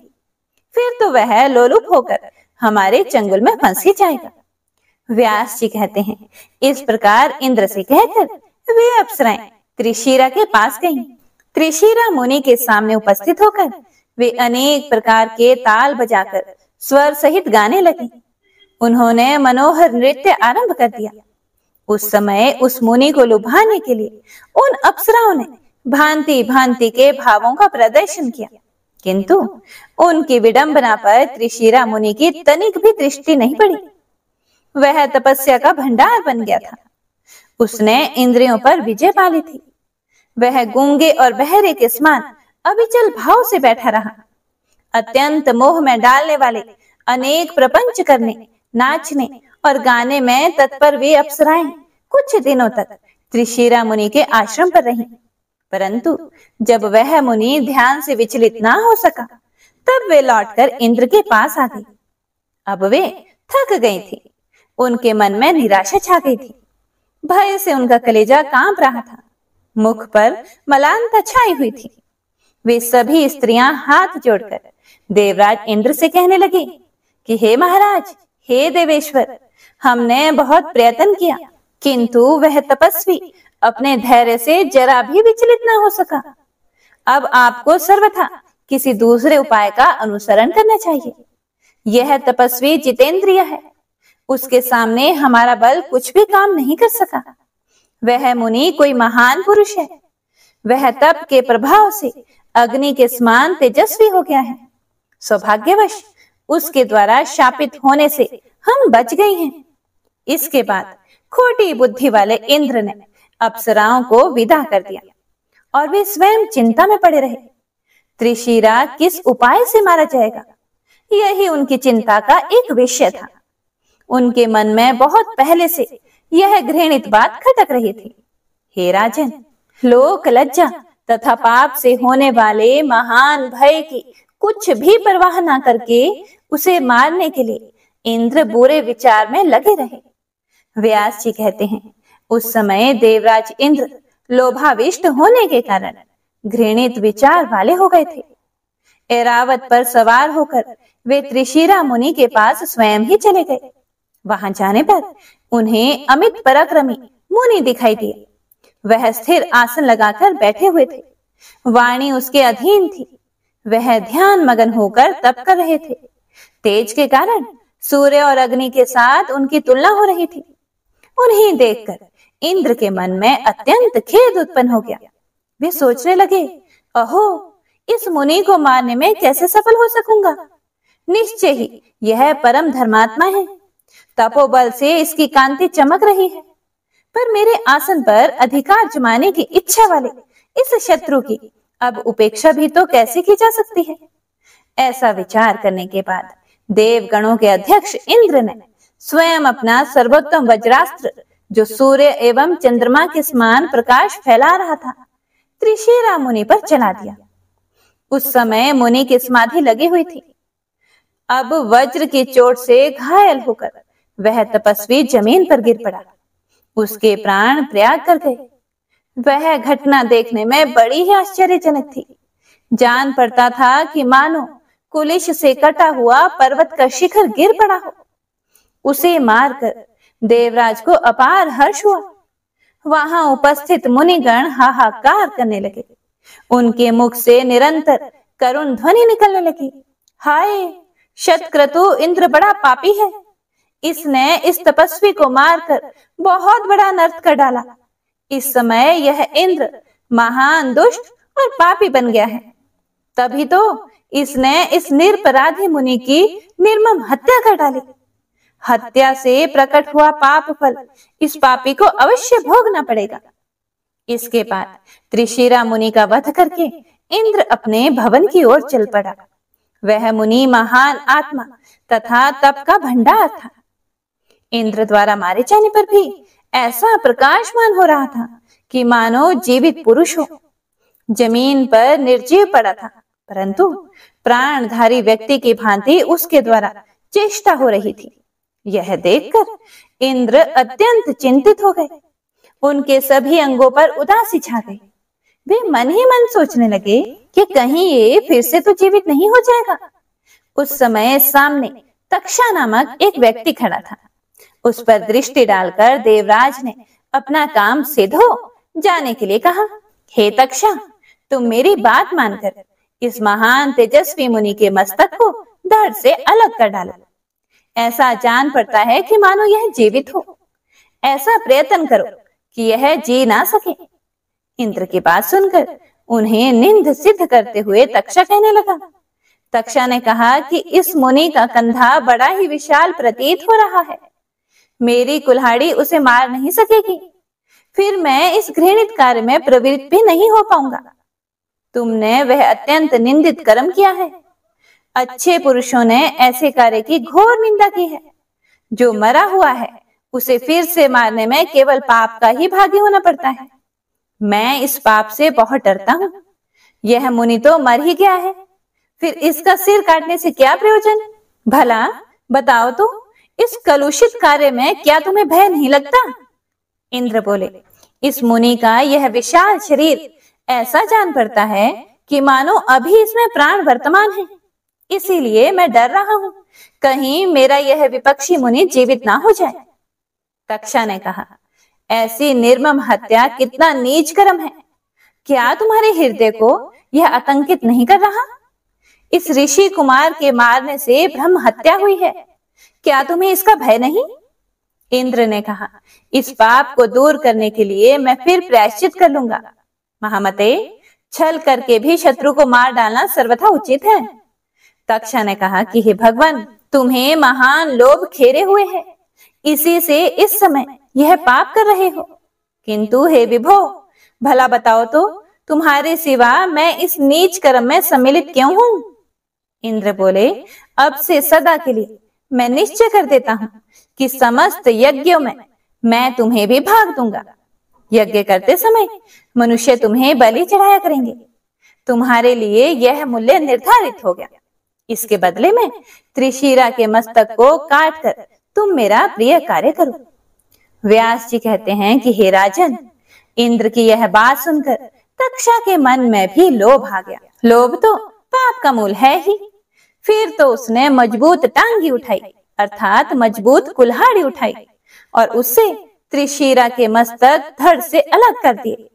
फिर तो वह लोलुप होकर हमारे चंगुल में फंस ही जाएगा। व्यास जी कहते हैं, इस प्रकार इंद्र से कहकर वे अप्सराएं त्रिशिरा के पास गईं। त्रिशिरा मुनि के सामने उपस्थित होकर वे अनेक प्रकार के ताल बजाकर स्वर सहित गाने लगी। उन्होंने मनोहर नृत्य आरंभ कर दिया। उस समय उस मुनि को लुभाने के लिए उन अप्सराओं ने भांति भांति के भावों का प्रदर्शन किया, किंतु उनकी विडंबना पर त्रिशिरा मुनि की तनिक भी दृष्टि नहीं पड़ी। वह तपस्या का भंडार बन गया था। उसने इंद्रियों पर विजय पा ली थी। वह गूंगे और बहरे के समान अविचल भाव से बैठा रहा। अत्यंत मोह में डालने वाले अनेक प्रपंच करने, नाचने और गाने में तत्पर वे अप्सराएं कुछ दिनों तक त्रिशिरा मुनि के आश्रम पर रहीं। परंतु जब वह मुनि ध्यान से विचलित ना हो सका, तब वे लौटकर इंद्र के पास आ गई। अब वे थक गई थी। उनके मन में निराशा छा गई थी। भय से उनका कलेजा कांप रहा था। मुख पर मलानता छाई हुई थी। वे सभी स्त्रियां हाथ जोड़कर देवराज इंद्र से कहने लगी कि हे महाराज, हे देवेश्वर, हमने बहुत प्रयत्न किया, किंतु वह तपस्वी अपने धैर्य से जरा भी विचलित न हो सका। अब आपको सर्वथा किसी दूसरे उपाय का अनुसरण करना चाहिए। यह तपस्वी जितेंद्रिय है। उसके सामने हमारा बल कुछ भी काम नहीं कर सका। वह मुनि कोई महान पुरुष है। वह तप के प्रभाव से अग्नि के समान तेजस्वी हो गया है। सौभाग्यवश उसके द्वारा शापित होने से हम बच गए हैं। इसके बाद खोटी बुद्धि वाले इंद्र ने अप्सराओं को विदा कर दिया और वे स्वयं चिंता में पड़े रहे। त्रिशिरा किस उपाय से मारा जाएगा, यही उनकी चिंता का एक विषय था। उनके मन में बहुत पहले से यह घृणित बात खटक रही थी। हे राजन, लोक लज्जा तथा पाप से होने वाले महान भय की कुछ भी परवाह ना करके उसे मारने के लिए इंद्र बुरे विचार में लगे रहे। व्यास जी कहते हैं, उस समय देवराज इंद्र लोभाविष्ट होने के कारण घृणित विचार वाले हो गए थे। ऐरावत पर सवार होकर वे त्रिशिरा मुनि के पास स्वयं ही चले गए। वहां जाने पर उन्हें अमित पराक्रमी मुनि दिखाई दिए। वह स्थिर आसन लगाकर बैठे हुए थे। वाणी उसके अधीन थी। वह ध्यान मगन होकर तप कर रहे थे। तेज के कारण सूर्य और अग्नि के साथ उनकी तुलना हो रही थी। उन्हें देखकर इंद्र के मन में अत्यंत खेद उत्पन्न हो गया। वे सोचने लगे, अहो, इस मुनि को मारने में कैसे सफल हो सकूंगा। निश्चय ही यह परम धर्मात्मा है। तपोबल से इसकी कांति चमक रही है, पर मेरे आसन पर अधिकार जमाने की इच्छा वाले इस शत्रु की अब उपेक्षा भी तो कैसे की जा सकती है। ऐसा विचार करने के बाद देवगणों के अध्यक्ष इंद्र ने स्वयं अपना सर्वोत्तम वज्रास्त्र, जो सूर्य एवं चंद्रमा के समान प्रकाश फैला रहा था, त्रिशिरा मुनि पर चला दिया। उस समय मुनि की समाधि लगी हुई थी। अब वज्र की चोट से घायल होकर वह तपस्वी जमीन पर गिर पड़ा। उसके प्राण त्याग कर गए। वह घटना देखने में बड़ी ही आश्चर्यजनक थी। जान पड़ता था कि मानो कुलिश से कटा हुआ पर्वत का शिखर गिर पड़ा हो। उसे मारकर देवराज को अपार हर्ष हुआ। वहां उपस्थित मुनिगण हाहाकार करने लगे। उनके मुख से निरंतर करुण ध्वनि निकलने लगी। हाय, शतक्रतु इंद्र बड़ा पापी है। इसने इस तपस्वी को मारकर बहुत बड़ा अनर्थ कर डाला। इस समय यह इंद्र महान दुष्ट और पापी बन गया है। तभी तो इसने इस निरपराधी मुनि की निर्मम हत्या कर डाली। हत्या से प्रकट हुआ पाप फल इस पापी को अवश्य भोगना पड़ेगा। इसके बाद त्रिशिरा मुनि का वध करके इंद्र अपने भवन की ओर चल पड़ा। वह मुनि महान आत्मा तथा तप का भंडार था। इंद्र द्वारा मारे जाने पर भी ऐसा प्रकाशमान हो रहा था कि मानो जीवित पुरुष हो। जमीन पर निर्जीव पड़ा था, परंतु प्राणधारी व्यक्ति की भांति उसके द्वारा चेष्टा हो रही थी। यह देखकर इंद्र अत्यंत चिंतित हो गए। उनके सभी अंगों पर उदासी छा गई। वे मन ही मन सोचने लगे कि कहीं ये फिर से तो जीवित नहीं हो जाएगा। उस समय सामने तक्षा नामक एक व्यक्ति खड़ा था। उस पर दृष्टि डालकर देवराज ने अपना काम सिद्धो जाने के लिए कहा, हे तक्षा, तुम मेरी बात मानकर इस महान तेजस्वी मुनि के मस्तक को धड़ से अलग कर डालो। ऐसा जान पड़ता है कि मानो यह जीवित हो। ऐसा प्रयत्न करो कि यह जी ना सके। इंद्र की बात सुनकर उन्हें निंद सिद्ध करते हुए तक्षा कहने लगा। तक्षा ने कहा कि इस मुनि का कंधा बड़ा ही विशाल प्रतीत हो रहा है। मेरी कुल्हाड़ी उसे मार नहीं सकेगी। फिर मैं इस घृणित कार्य में प्रवृत्त भी नहीं हो पाऊंगा। तुमने वह अत्यंत निंदित कर्म किया है। अच्छे पुरुषों ने ऐसे कार्य की घोर निंदा की है। जो मरा हुआ है उसे फिर से मारने में केवल पाप का ही भागी होना पड़ता है। मैं इस पाप से बहुत डरता हूँ। यह मुनि तो मर ही गया है, फिर इसका सिर काटने से क्या प्रयोजन? भला बताओ तो, इस कलुषित कार्य में क्या तुम्हें भय नहीं लगता? इंद्र बोले, इस मुनि का यह विशाल शरीर ऐसा जान पड़ता है कि मानो अभी इसमें प्राण वर्तमान है। इसीलिए मैं डर रहा हूँ, कहीं मेरा यह विपक्षी मुनि जीवित ना हो जाए। तक्षा ने कहा, ऐसी निर्मम हत्या कितना नीच कर्म है। क्या तुम्हारे हृदय को यह आतंकित नहीं कर रहा? इस ऋषि कुमार के मारने से ब्रह्म हत्या हुई है। क्या तुम्हें इसका भय नहीं? इंद्र ने कहा, इस पाप को दूर करने के लिए मैं फिर प्रायश्चित कर लूंगा। महामते, छल करके भी शत्रु को मार डालना सर्वथा उचित है। तक्षा ने कहा कि हे भगवान, तुम्हें महान लोभ घेरे हुए है, इसी से इस समय यह पाप कर रहे हो। किंतु हे विभो, भला बताओ तो, तुम्हारे सिवा मैं इस नीच कर्म में सम्मिलित क्यों हूँ? इंद्र बोले, अब से सदा के लिए मैं निश्चय कर देता हूँ कि समस्त यज्ञों में मैं तुम्हें भी भाग दूंगा। यज्ञ करते समय मनुष्य तुम्हें बलि चढ़ाया करेंगे। तुम्हारे लिए यह मूल्य निर्धारित हो गया। इसके बदले में त्रिशिरा के मस्तक को काट कर तुम मेरा प्रिय कार्य करो। व्यास जी कहते हैं कि हे राजन, इंद्र की यह बात सुनकर तक्षा के मन में भी लोभ आ गया। लोभ तो पाप का मूल है ही। फिर तो उसने मजबूत टांगी उठाई, अर्थात मजबूत कुल्हाड़ी उठाई और उससे त्रिशिरा के मस्तक धड़ से अलग कर दिए।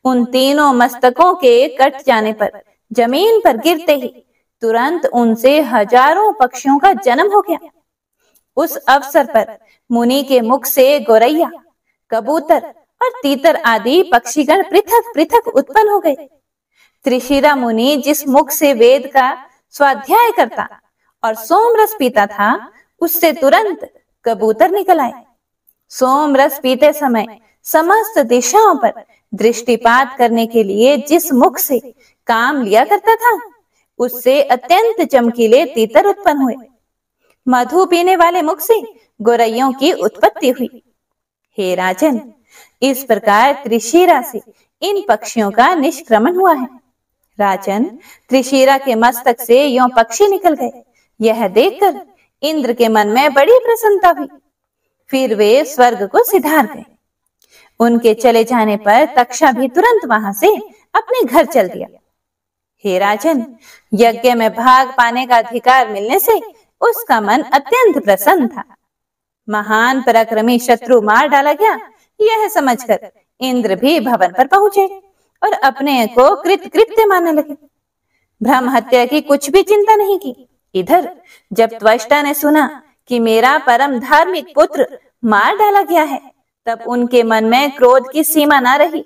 उन तीनों मस्तकों के कट जाने पर जमीन पर गिरते ही तुरंत उनसे हजारों पक्षियों का जन्म हो गया। उस अवसर पर मुनि के मुख से गोरैया, कबूतर और तीतर आदि पक्षीगण पृथक पृथक उत्पन्न हो गए। त्रिशिरा मुनि जिस मुख से वेद का स्वाध्याय करता और सोम रस पीता था, उससे तुरंत कबूतर निकल आए। सोम रस पीते समय समस्त दिशाओं पर दृष्टिपात करने के लिए जिस मुख से काम लिया करता था, उससे अत्यंत चमकीले तीतर उत्पन्न हुए। मधु पीने वाले मुख से गोरैयों की उत्पत्ति हुई। हे राजन, इस प्रकार त्रिशिरा से इन पक्षियों का निष्क्रमण हुआ है। राजन, त्रिशिरा के मस्तक से यों पक्षी निकल गए। यह देखकर इंद्र के मन में बड़ी प्रसन्नता हुई। फिर वे स्वर्ग को सिधार गए। उनके चले जाने पर तक्षा भी तुरंत वहां से अपने घर चल दिया। हे राजन, यज्ञ में भाग पाने का अधिकार मिलने से उसका मन अत्यंत प्रसन्न था। महान पराक्रमी शत्रु मार डाला गया, यह समझकर इंद्र भी भवन पर पहुंचे और अपने को कृत्य मानने लगे। ब्रह्म हत्या की कुछ भी चिंता नहीं की। इधर जब त्वष्टा ने सुना कि मेरा परम धार्मिक पुत्र मार डाला गया है, तब उनके मन में क्रोध की सीमा न रही।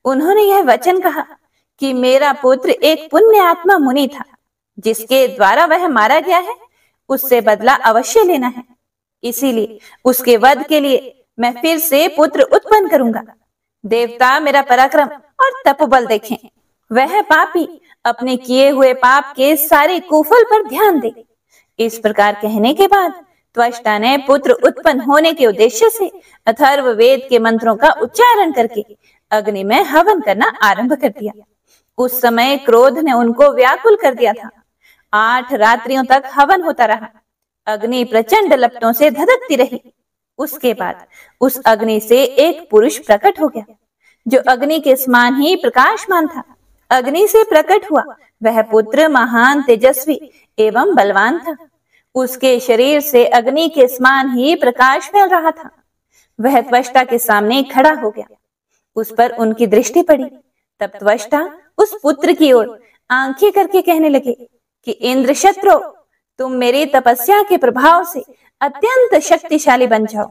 उन्होंने यह वचन कहा कि मेरा पुत्र एक पुण्य आत्मा मुनि था, जिसके द्वारा वह मारा गया है, उससे बदला अवश्य लेना है। इसीलिए उसके वध के लिए मैं फिर से पुत्र उत्पन्न करूंगा। देवता मेरा पराक्रम और तपोबल देखें। वह पापी अपने किए हुए पाप के सारे कुफल पर ध्यान दे। इस प्रकार कहने के बाद त्वष्टा ने पुत्र उत्पन्न होने के उद्देश्य से अथर्व वेद के मंत्रों का उच्चारण करके अग्नि में हवन करना आरंभ कर दिया। उस समय क्रोध ने उनको व्याकुल कर दिया था। 8 रात्रियों तक हवन होता रहा। अग्नि प्रचंड लपटों से धधकती रही। उसके बाद उस अग्नि से एक पुरुष प्रकट हो गया, जो अग्नि के समान ही प्रकाशमान था। अग्नि से प्रकट हुआ वह पुत्र महान तेजस्वी एवं बलवान था। उसके शरीर से अग्नि के समान ही प्रकाश फैल रहा था। वह त्वष्टा के सामने खड़ा हो गया। उस पर उनकी दृष्टि पड़ी। तब त्वष्टा उस पुत्र की ओर आंखें करके कहने लगे कि इंद्र शत्रु, तुम मेरी तपस्या के प्रभाव से अत्यंत शक्तिशाली बन जाओ।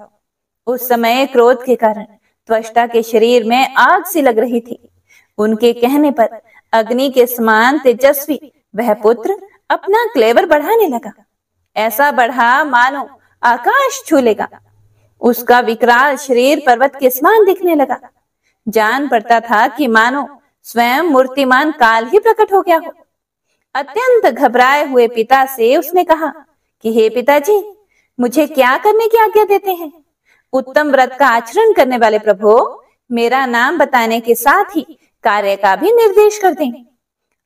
उस समय क्रोध के कारण त्वष्टा के शरीर में आग सी लग रही थी। उनके कहने पर अग्नि के समान तेजस्वी वह पुत्र अपना क्लेवर बढ़ाने लगा। ऐसा बढ़ा मानो आकाश छू लेगा। उसका विकराल शरीर पर्वत के समान दिखने लगा। जान पड़ता था कि मानो स्वयं मूर्तिमान काल ही प्रकट हो गया हो। अत्यंत घबराए हुए पिता से उसने कहा कि हे पिताजी, मुझे क्या करने की आज्ञा देते हैं? उत्तम व्रत का आचरण करने वाले प्रभु, मेरा नाम बताने के साथ ही कार्य का भी निर्देश कर दें।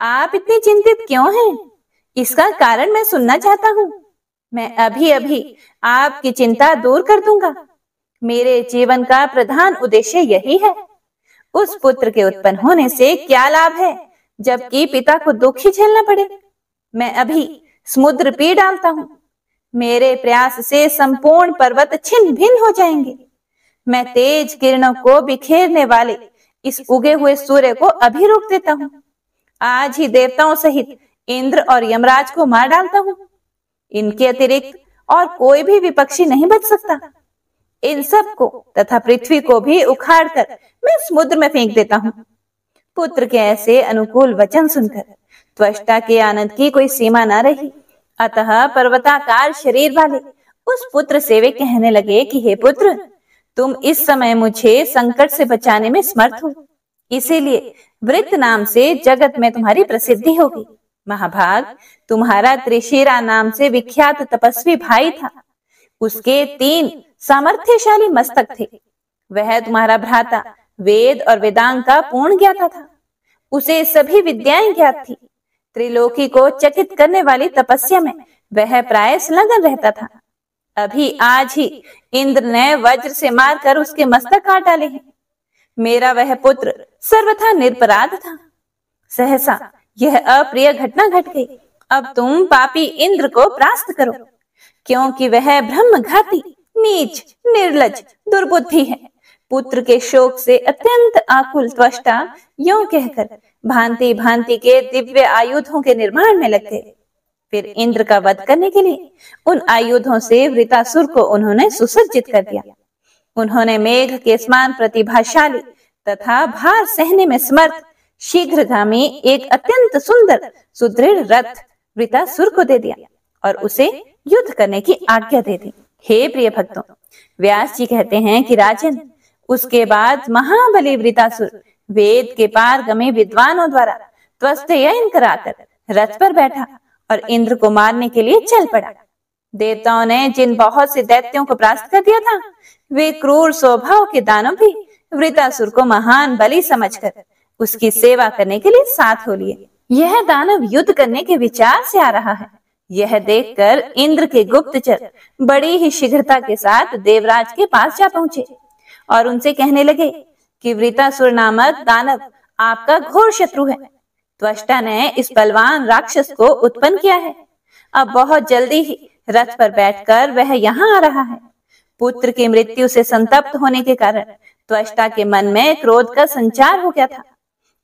आप इतने चिंतित क्यों हैं? इसका कारण मैं सुनना चाहता हूँ। मैं अभी अभी आपकी चिंता दूर कर दूंगा। मेरे जीवन का प्रधान उद्देश्य यही है। उस पुत्र के उत्पन्न होने से क्या लाभ है, जबकि पिता को दुख ही झेलना पड़े। मैं अभी समुद्र पी डालता हूँ। मेरे प्रयास से संपूर्ण पर्वत छिन्न भिन्न हो जाएंगे। मैं तेज किरणों को बिखेरने वाले इस उगे हुए सूर्य को अभी रोक देता हूँ। आज ही देवताओं सहित इंद्र और यमराज को मार डालता हूँ। इनके अतिरिक्त और कोई भी विपक्षी नहीं बच सकता। इन सब को तथा पृथ्वी को भी उखाड़कर मैं समुद्र में फेंक देता हूँ। पुत्र के ऐसे अनुकूल वचन सुनकर त्वष्टा के आनंद की कोई सीमा न रही। अतः पर्वताकार शरीर वाले उस पुत्र से वे कहने लगे कि हे पुत्र, तुम इस समय मुझे संकट से बचाने में समर्थ हो, इसीलिए वृत्त नाम से जगत में तुम्हारी प्रसिद्धि होगी। महाभाग, तुम्हारा त्रिशिरा नाम से विख्यात तपस्वी भाई था। उसके 3 सामर्थ्यशाली मस्तक थे। वह तुम्हारा भ्राता वेद और वेदांग का पूर्ण ज्ञाता था। उसे सभी विद्याएं ज्ञात थी। त्रिलोकी को चकित करने वाली तपस्या में वह प्राय संलग्न रहता था। अभी आज ही इंद्र ने वज्र से मारकर उसके मस्तक काट डाले हैं। मेरा वह पुत्र सर्वथा निरपराध था। सहसा यह अप्रिय घटना घट गई। अब तुम पापी इंद्र को परास्त करो, क्योंकि वह ब्रह्मघाती, नीच, निर्लज, दुर्बुद्धि है। पुत्र के शोक से अत्यंत आकुल त्वष्टा यूं कहकर भांति भांति के दिव्य आयुधों के निर्माण में लग गए। फिर इंद्र का वध करने के लिए उन आयुधों से वृतासुर को उन्होंने सुसज्जित कर दिया। उन्होंने मेघ के समान प्रतिभाशाली तथा भार सहने में समर्थ शीघ्रगामी एक अत्यंत सुंदर सुदृढ़ रथ वृतासुर को दे दिया और उसे युद्ध करने की आज्ञा दे दी। हे प्रिय भक्तों, व्यास जी कहते हैं कि राजन, उसके बाद महाबली वृतासुर वेद के पारगमी विद्वानों द्वारा त्वस्तयन कराकर रथ पर बैठा और इंद्र को मारने के लिए चल पड़ा। देवताओं ने जिन बहुत से दैत्यों को परास्त कर दिया था, वे क्रूर स्वभाव के दानव भी वृतासुर को महान बलि समझकर उसकी सेवा करने के लिए साथ हो लिए। यह दानव युद्ध करने के विचार से आ रहा है। यह देखकर इंद्र के गुप्तचर बड़ी ही शीघ्रता के साथ देवराज के पास जा पहुंचे और उनसे कहने लगे कि वृतासुर नामक दानव आपका घोर शत्रु है। त्वष्टा ने इस बलवान राक्षस को उत्पन्न किया है। अब बहुत जल्दी ही रथ पर बैठकर वह यहाँ आ रहा है। पुत्र की मृत्यु से संतप्त होने के कारण त्वष्टा के मन में क्रोध का संचार हो गया था।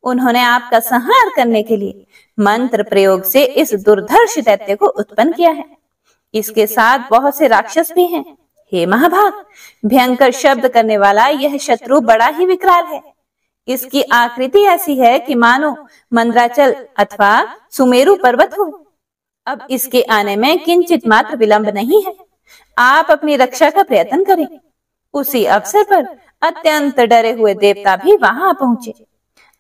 उन्होंने आपका संहार करने के लिए मंत्र प्रयोग से इस दुर्धर्ष दैत्य को उत्पन्न किया है। इसके साथ बहुत से राक्षस भी हैं। हे महाभाग, भयंकर शब्द करने वाला यह शत्रु बड़ा ही विकराल है। इसकी आकृति ऐसी है कि मानो मंद्राचल अथवा सुमेरु पर्वत हो। अब इसके आने में किंचित मात्र विलंब नहीं है। आप अपनी रक्षा का प्रयत्न करें। उसी अवसर पर अत्यंत डरे हुए देवता भी वहां पहुंचे।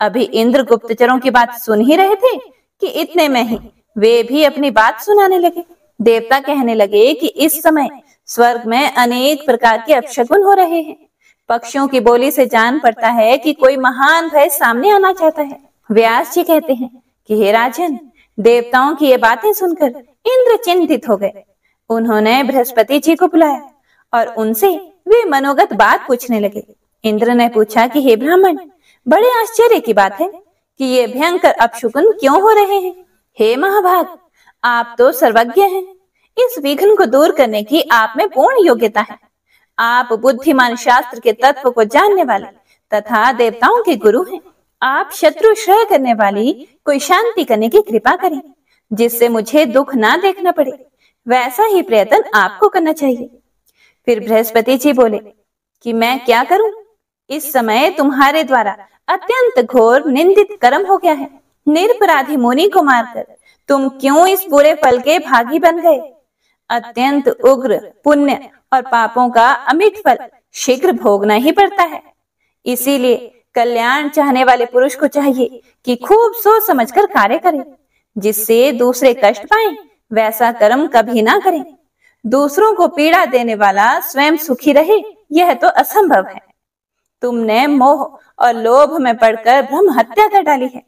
अभी इंद्र गुप्तचरों की बात सुन ही रहे थे कि इतने में ही वे भी अपनी बात सुनाने लगे। देवता कहने लगे कि इस समय स्वर्ग में अनेक प्रकार के अपशकुन हो रहे हैं। पक्षियों की बोली से जान पड़ता है कि कोई महान भय सामने आना चाहता है। व्यास जी कहते हैं कि हे राजन, देवताओं की ये बातें सुनकर इंद्र चिंतित हो गए। उन्होंने बृहस्पति जी को बुलाया और उनसे वे मनोगत बात पूछने लगे। इंद्र ने पूछा कि हे ब्राह्मण, बड़े आश्चर्य की बात है कि ये भयंकर अपशकुन क्यों हो रहे हैं। हे महाभाग, आप तो सर्वज्ञ हैं। इस विघ्न को दूर करने की आप में पूर्ण योग्यता है। आप बुद्धिमान शास्त्र के तत्व को जानने वाले तथा देवताओं के गुरु हैं। आप शत्रु श्रय करने वाली कोई शांति करने की कृपा करें, जिससे मुझे दुख ना देखना पड़े। वैसा ही प्रयत्न आपको करना चाहिए। फिर बृहस्पति जी बोले कि मैं क्या करूं? इस समय तुम्हारे द्वारा अत्यंत घोर निंदित कर्म हो गया है। निरपराधी मुनि को मारकर तुम क्यों इस बुरे फल के भागी बन गए? अत्यंत उग्र पुण्य और पापों का अमिट फल शीघ्र भोगना ही पड़ता है। इसीलिए कल्याण चाहने वाले पुरुष को चाहिए कि खूब सोच समझकर कार्य करे, जिससे दूसरे कष्ट पाएं। वैसा कर्म कभी ना करें। दूसरों को पीड़ा देने वाला स्वयं सुखी रहे, यह तो असंभव है। तुमने मोह और लोभ में पड़कर ब्रह्म हत्या कर डाली है।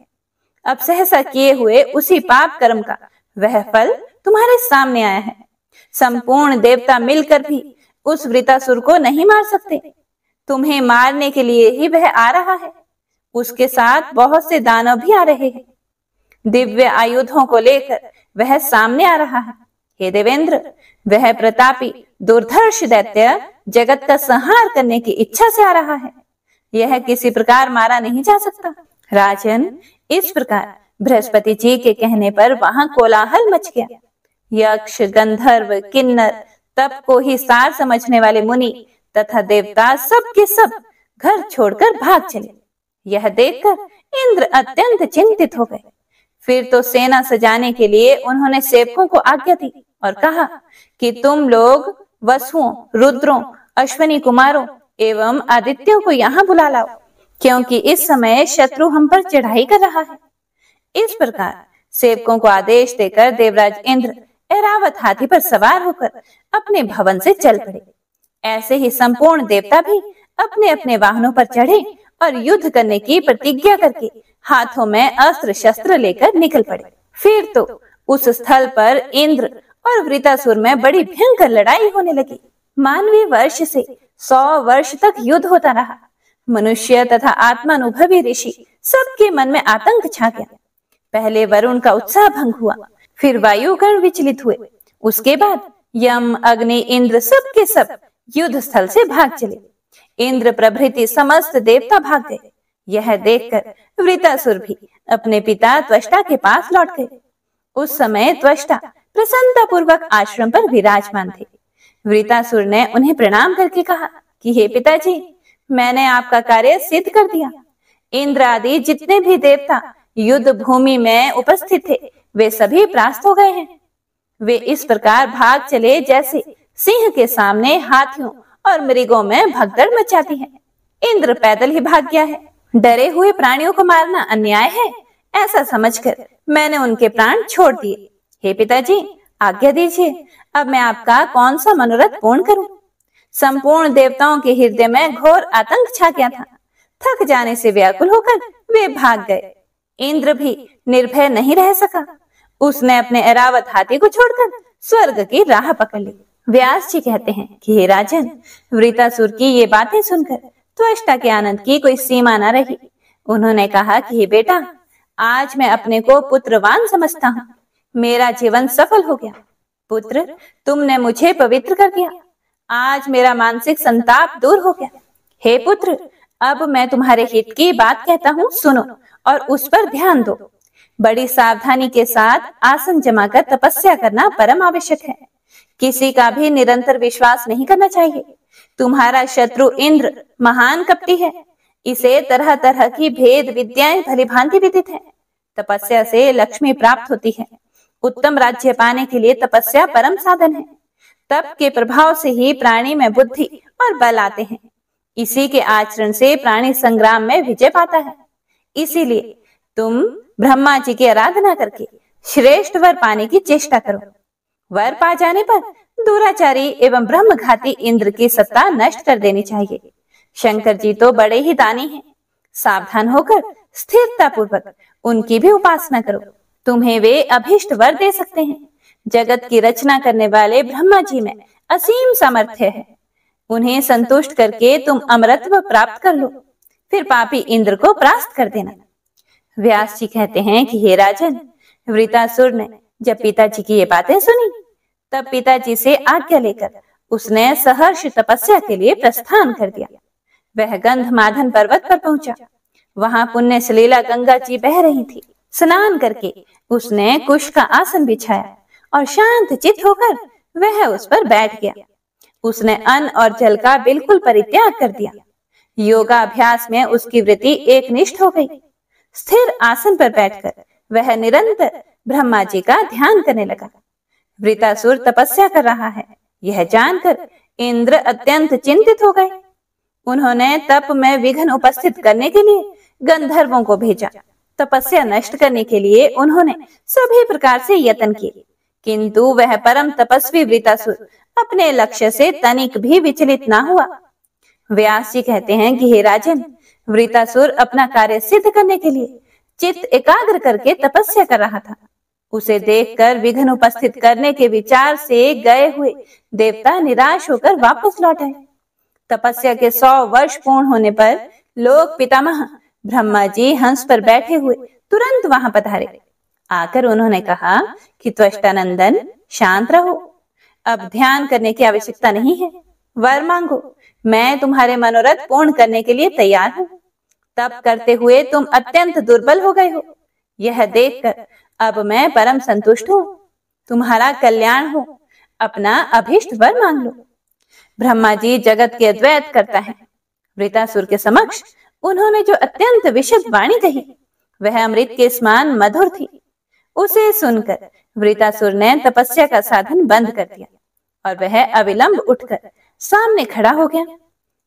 अब सहसा किए हुए उसी पाप कर्म का वह फल तुम्हारे सामने आया है। संपूर्ण देवता मिलकर भी उस वृतासुर को नहीं मार सकते। तुम्हें मारने के लिए ही वह आ रहा है। उसके साथ बहुत से दानव भी आ रहे हैं। दिव्य आयुधों को लेकर वह सामने आ रहा है। हे देवेंद्र, वह प्रतापी दुर्धर्ष दैत्य जगत का संहार करने की इच्छा से आ रहा है। यह किसी प्रकार मारा नहीं जा सकता। राजन, इस प्रकार बृहस्पति जी के कहने पर वहां कोलाहल मच गया। यक्ष, गंधर्व, किन्नर, तप को ही सार समझने वाले मुनि तथा देवता सब के सब घर छोड़कर भाग चले। यह देखकर इंद्र अत्यंत चिंतित हो गए। फिर तो सेना सजाने के लिए उन्होंने सेवकों को आज्ञा दी और कहा कि तुम लोग वसुओं, रुद्रों, अश्विनी कुमारों एवं आदित्यों को यहाँ बुला लाओ, क्योंकि इस समय शत्रु हम पर चढ़ाई कर रहा है। इस प्रकार सेवकों को आदेश देकर देवराज इंद्र ऐरावत हाथी पर सवार होकर अपने भवन से चल पड़े। ऐसे ही संपूर्ण देवता भी अपने अपने वाहनों पर चढ़े और युद्ध करने की प्रतिज्ञा करके हाथों में अस्त्र शस्त्र लेकर निकल पड़े। फिर तो उस स्थल पर इंद्र और वृतासुर में बड़ी भयंकर लड़ाई होने लगी। मानवीय वर्ष से 100 वर्ष तक युद्ध होता रहा। मनुष्य तथा आत्मानुभवी ऋषि सबके मन में आतंक छा गया। पहले वरुण का उत्साह भंग हुआ, फिर वायुगण विचलित हुए। उसके बाद यम, अग्नि, इंद्र सब के सब युद्ध स्थल से भाग चले। इंद्र प्रभृति समस्त देवता भाग गए। यह देखकर वृतासुर भी अपने पिता त्वष्टा के पास लौट गए। उस समय त्वष्टा प्रसन्नता पूर्वक आश्रम पर विराजमान थे। वृतासुर ने उन्हें प्रणाम करके कहा कि हे पिताजी, मैंने आपका कार्य सिद्ध कर दिया। इंद्र आदि जितने भी देवता युद्ध भूमि में उपस्थित थे, वे सभी परास्त हो गए हैं। वे इस प्रकार भाग चले जैसे सिंह के सामने हाथियों और मृगों में भगदड़ मचाती है। इंद्र पैदल ही भाग गया है। डरे हुए प्राणियों को मारना अन्याय है, ऐसा समझकर मैंने उनके प्राण छोड़ दिए। हे पिताजी, आज्ञा दीजिए, अब मैं आपका कौन सा मनोरथ पूर्ण करूं? संपूर्ण देवताओं के हृदय में घोर आतंक छा गया था। थक जाने से व्याकुल होकर वे भाग गए। इंद्र भी निर्भय नहीं रह सका। उसने अपने ऐरावत हाथी को छोड़कर स्वर्ग की राह पकड़ ली। व्यास जी कहते हैं कि हे राजन, वृतासुर की ये बातें सुनकर त्वष्टा के आनंद की कोई सीमा न रही। उन्होंने कहा कि हे बेटा, आज मैं अपने को पुत्रवान समझता हूँ। मेरा जीवन सफल हो गया। पुत्र, तुमने मुझे पवित्र कर दिया। आज मेरा मानसिक संताप दूर हो गया। हे पुत्र, अब मैं तुम्हारे हित की बात कहता हूँ, सुनो और उस पर ध्यान दो। बड़ी सावधानी के साथ आसन जमाकर तपस्या करना परम आवश्यक है। किसी का भी निरंतर विश्वास नहीं करना चाहिए। तुम्हारा शत्रु इंद्र महान कपटी है। इसे तरह तरह की भेद विद्याएं भलीभांति विदित है। तपस्या से लक्ष्मी प्राप्त होती है। उत्तम राज्य पाने के लिए तपस्या परम साधन है। तप के प्रभाव से ही प्राणी में बुद्धि और बल आते हैं। इसी के आचरण से प्राणी संग्राम में विजय पाता है। इसीलिए तुम ब्रह्मा जी की आराधना करके श्रेष्ठ वर पाने की चेष्टा करो। वर पा जाने पर दुराचारी एवं ब्रह्मघाती इंद्र की सत्ता नष्ट कर देनी चाहिए। शंकर जी तो बड़े ही दानी हैं। सावधान होकर स्थिरता पूर्वक उनकी भी उपासना करो। तुम्हें वे अभीष्ट वर दे सकते हैं। जगत की रचना करने वाले ब्रह्मा जी में असीम सामर्थ्य है। उन्हें संतुष्ट करके तुम अमरत्व प्राप्त कर लो, फिर पापी इंद्र को परास्त कर देना। व्यास जी कहते हैं कि हे राजन, वृतासुर ने जब पिताजी की ये बातें सुनी, तब पिताजी से आज्ञा लेकर उसने सहर्ष तपस्या के लिए प्रस्थान कर दिया। वह गंधमादन पर्वत पर पहुंचा। वहां पुण्य सलीला गंगा जी बह रही थी। स्नान करके उसने कुश का आसन बिछाया और शांत चित्त होकर वह उस पर बैठ गया। उसने अन्न और जल का बिल्कुल परित्याग कर दिया। योगाभ्यास में उसकी वृत्ति एकनिष्ठ हो गई। स्थिर आसन पर बैठकर वह निरंतर ब्रह्मा जी का ध्यान करने लगा। वृतासुर तपस्या कर रहा है, यह जानकर इंद्र अत्यंत चिंतित हो गए। उन्होंने तप में विघ्न उपस्थित करने के लिए गंधर्वों को भेजा। तपस्या नष्ट करने के लिए उन्होंने सभी प्रकार से यत्न किए, किंतु वह परम तपस्वी वृतासुर अपने लक्ष्य से तनिक भी विचलित ना हुआ। व्यास जी कहते हैं कि हे राजन, वृतासुर अपना कार्य सिद्ध करने के लिए चित्त एकाग्र करके तपस्या कर रहा था। उसे देखकर विघ्न उपस्थित करने के विचार से गए हुए देवता निराश होकर वापस लौट आए। तपस्या के 100 वर्ष पूर्ण होने पर लोक पितामह ब्रह्मा जी हंस पर बैठे हुए तुरंत वहां पधारे। आकर उन्होंने कहा कि त्वष्टानंदन, शांत रहो। अब ध्यान करने की आवश्यकता नहीं है। वर मांगो, मैं तुम्हारे मनोरथ पूर्ण करने के लिए तैयार हूँ। तप करते हुए तुम अत्यंत दुर्बल हो गए हो। यह देखकर अब मैं परम संतुष्ट हूँ। तुम्हारा कल्याण हो। अपना अभीष्ट वर मांग लो। ब्रह्मा जी जगत के अद्वैत करता है। वृतासुर के समक्ष उन्होंने जो अत्यंत विशद वाणी कही, वह अमृत के समान मधुर थी। उसे सुनकर वृतासुर ने तपस्या का साधन बंद कर दिया और वह अविलंब उठकर सामने खड़ा हो गया।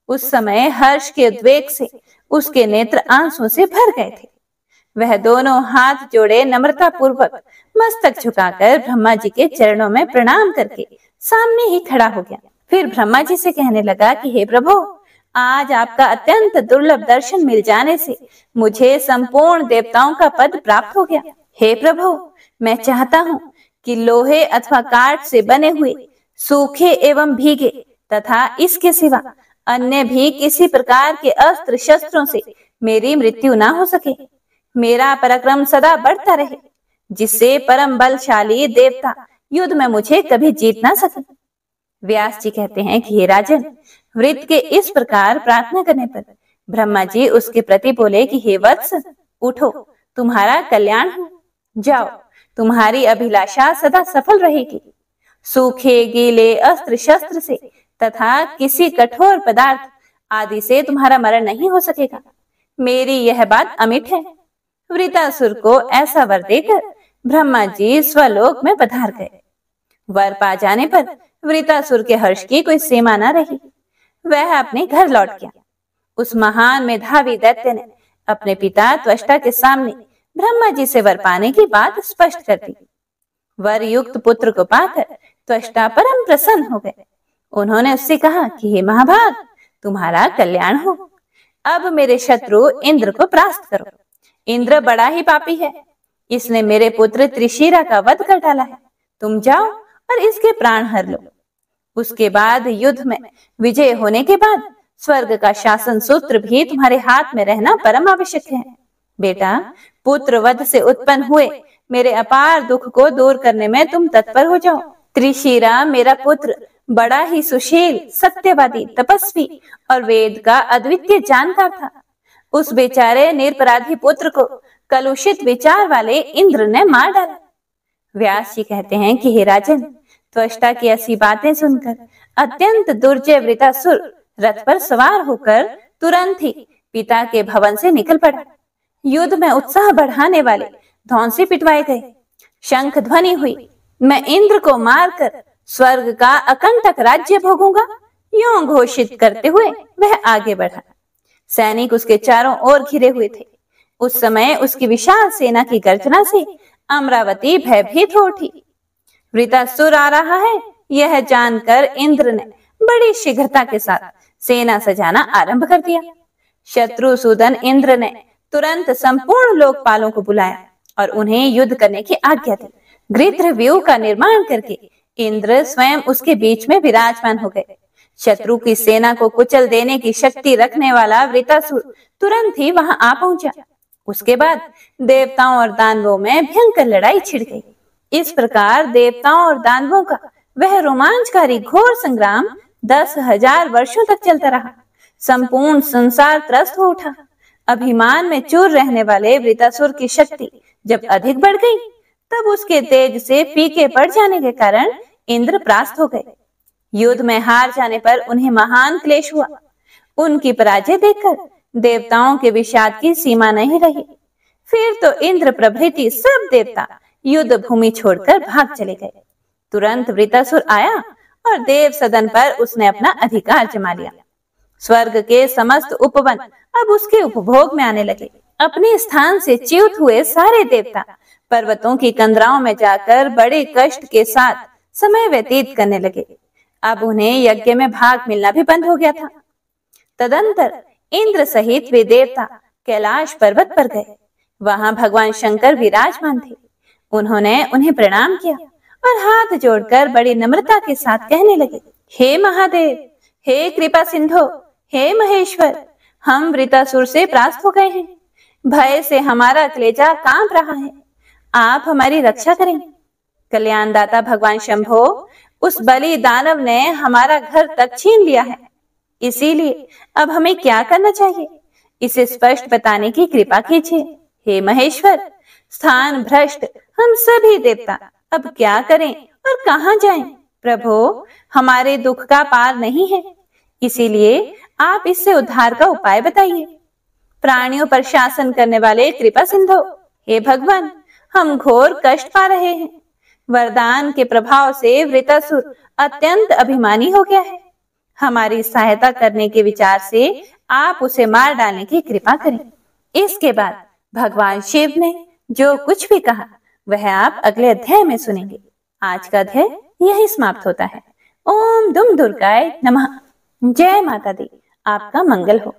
उस समय हर्ष के उद्वेग से उसके नेत्र आंसुओं से भर गए थे। वह दोनों हाथ जोड़े नम्रता पूर्वक मस्तक झुकाकर ब्रह्मा जी के चरणों में प्रणाम करके सामने ही खड़ा हो गया। फिर ब्रह्मा जी से कहने लगा कि हे प्रभु, आज आपका अत्यंत दुर्लभ दर्शन मिल जाने से मुझे संपूर्ण देवताओं का पद प्राप्त हो गया। हे प्रभु, मैं चाहता हूँ कि लोहे अथवा काठ से बने हुए सूखे एवं भीगे तथा इसके सिवा अन्य भी किसी प्रकार के अस्त्र शस्त्रों से मेरी मृत्यु ना हो सके। मेरा पराक्रम सदा बढ़ता रहे, जिससे परम बलशाली देवता युद्ध में मुझे कभी जीत ना सके। व्यास जी कहते हैं कि हे राजन, वृत्त के इस प्रकार प्रार्थना करने पर ब्रह्मा जी उसके प्रति बोले कि हे वत्स, उठो, तुम्हारा कल्याण हो। जाओ, तुम्हारी अभिलाषा सदा सफल रहेगी। सूखे गीले अस्त्र शस्त्र से तथा किसी कठोर पदार्थ आदि से तुम्हारा मरण नहीं हो सकेगा। मेरी यह बात अमिट है। वृतासुर को ऐसा वर देकर ब्रह्मा जी स्वलोक में पधार गए। वर पा जाने पर वृतासुर के हर्ष की कोई सीमा न रही। वह अपने घर लौट गया। उस महान मेधावी दैत्य ने अपने पिता त्वष्टा के सामने ब्रह्मा जी से वर पाने की बात स्पष्ट कर दी। वर युक्त पुत्र को पाकर त्वष्टा परम प्रसन्न हो गए। उन्होंने उससे कहा कि हे महाभाग, तुम्हारा कल्याण हो। अब मेरे शत्रु इंद्र को परास्त करो। इंद्र बड़ा ही पापी है, इसने मेरे पुत्र त्रिशिरा का वध कर डाला है। तुम जाओ और इसके प्राण हर लो। उसके बाद युद्ध में विजय होने के बाद स्वर्ग का शासन सूत्र भी तुम्हारे हाथ में रहना परम आवश्यक है। बेटा, पुत्र वध से उत्पन्न हुए मेरे अपार दुख को दूर करने में तुम तत्पर हो जाओ। त्रिशिरा मेरा पुत्र बड़ा ही सुशील, सत्यवादी, तपस्वी और वेद का अद्वितीय जानकार था। उस बेचारे निरपराधी पुत्र को कलुषित विचार वाले इंद्र ने मार डाला। व्यास जी कहते हैं कि हे राजन, त्वष्टा की ऐसी बातें सुनकर अत्यंत दुर्जय वृतासुर रथ पर सवार होकर तुरंत ही पिता के भवन से निकल पड़ा। युद्ध में उत्साह बढ़ाने वाले धौंसे पिटवाए गए, शंख ध्वनि हुई। मैं इंद्र को मारकर स्वर्ग का अकंटक राज्य भोगूंगा, यूं घोषित करते हुए वह आगे बढ़ा। सैनिक उसके चारों ओर घिरे हुए थे। उस समय उसकी विशाल सेना की गर्जना से अमरावती भयभीत हो उठी। वृतासुर आ रहा है, यह जानकर इंद्र ने बड़ी शीघ्रता के साथ सेना सजाना आरंभ कर दिया। शत्रुसूदन इंद्र ने तुरंत संपूर्ण लोकपालों को बुलाया और उन्हें युद्ध करने की आज्ञा दी। गृध्रव्यूह का निर्माण करके इंद्र स्वयं उसके बीच में विराजमान हो गए। शत्रु की सेना को कुचल देने की शक्ति रखने वाला वृतासुर तुरंत ही वहां आ पहुंचा। उसके बाद देवताओं और दानवों में भयंकर लड़ाई छिड़ गई। इस प्रकार देवताओं और दानवों का वह रोमांचकारी घोर संग्राम 10,000 वर्षों तक चलता रहा। संपूर्ण संसार त्रस्त हो उठा। अभिमान में चूर रहने वाले वृतासुर की शक्ति जब अधिक बढ़ गई, तब उसके तेज से फीके पड़ जाने के कारण इंद्र परास्त हो गए। युद्ध में हार जाने पर उन्हें महान क्लेश हुआ। उनकी पराजय देखकर देवताओं के विषाद की सीमा नहीं रही। फिर तो इंद्र प्रभृति सब देवता युद्ध भूमि छोड़कर भाग चले गए। तुरंत वृतासुर आया और देव सदन पर उसने अपना अधिकार जमा लिया। स्वर्ग के समस्त उपवन अब उसके उपभोग में आने लगे। अपने स्थान से च्युत हुए सारे देवता पर्वतों की कंदराओं में जाकर बड़े कष्ट के साथ समय व्यतीत करने लगे। अब उन्हें यज्ञ में भाग मिलना भी बंद हो गया था। तदंतर इंद्र सहित वे देवता कैलाश पर्वत पर गए। वहां भगवान शंकर विराजमान थे। उन्होंने उन्हें प्रणाम किया और हाथ जोड़कर बड़ी नम्रता के साथ कहने लगे, हे महादेव, हे कृपा सिंधु, हे महेश्वर, हम वृतासुर से परास्त हो गए हैं। भय से हमारा कलेजा कांप रहा है। आप हमारी रक्षा करें। कल्याणदाता भगवान शंभो, उस बलि दानव ने हमारा घर तक छीन लिया है। इसीलिए अब हमें क्या करना चाहिए, इसे स्पष्ट बताने की कृपा कीजिए। हे महेश्वर, स्थान भ्रष्ट हम सभी देवता अब क्या करें और कहां जाएं? प्रभो, हमारे दुख का पार नहीं है, इसीलिए आप इससे उद्धार का उपाय बताइए। प्राणियों पर शासन करने वाले कृपा सिंधु, हे भगवान, हम घोर कष्ट पा रहे हैं। वरदान के प्रभाव से वृतासुर अत्यंत अभिमानी हो गया है। हमारी सहायता करने के विचार से आप उसे मार डालने की कृपा करें। इसके बाद भगवान शिव ने जो कुछ भी कहा वह आप अगले अध्याय में सुनेंगे। आज का अध्याय यही समाप्त होता है। ओम दुम दुर्गाय नमः। जय माता दी। आपका मंगल हो।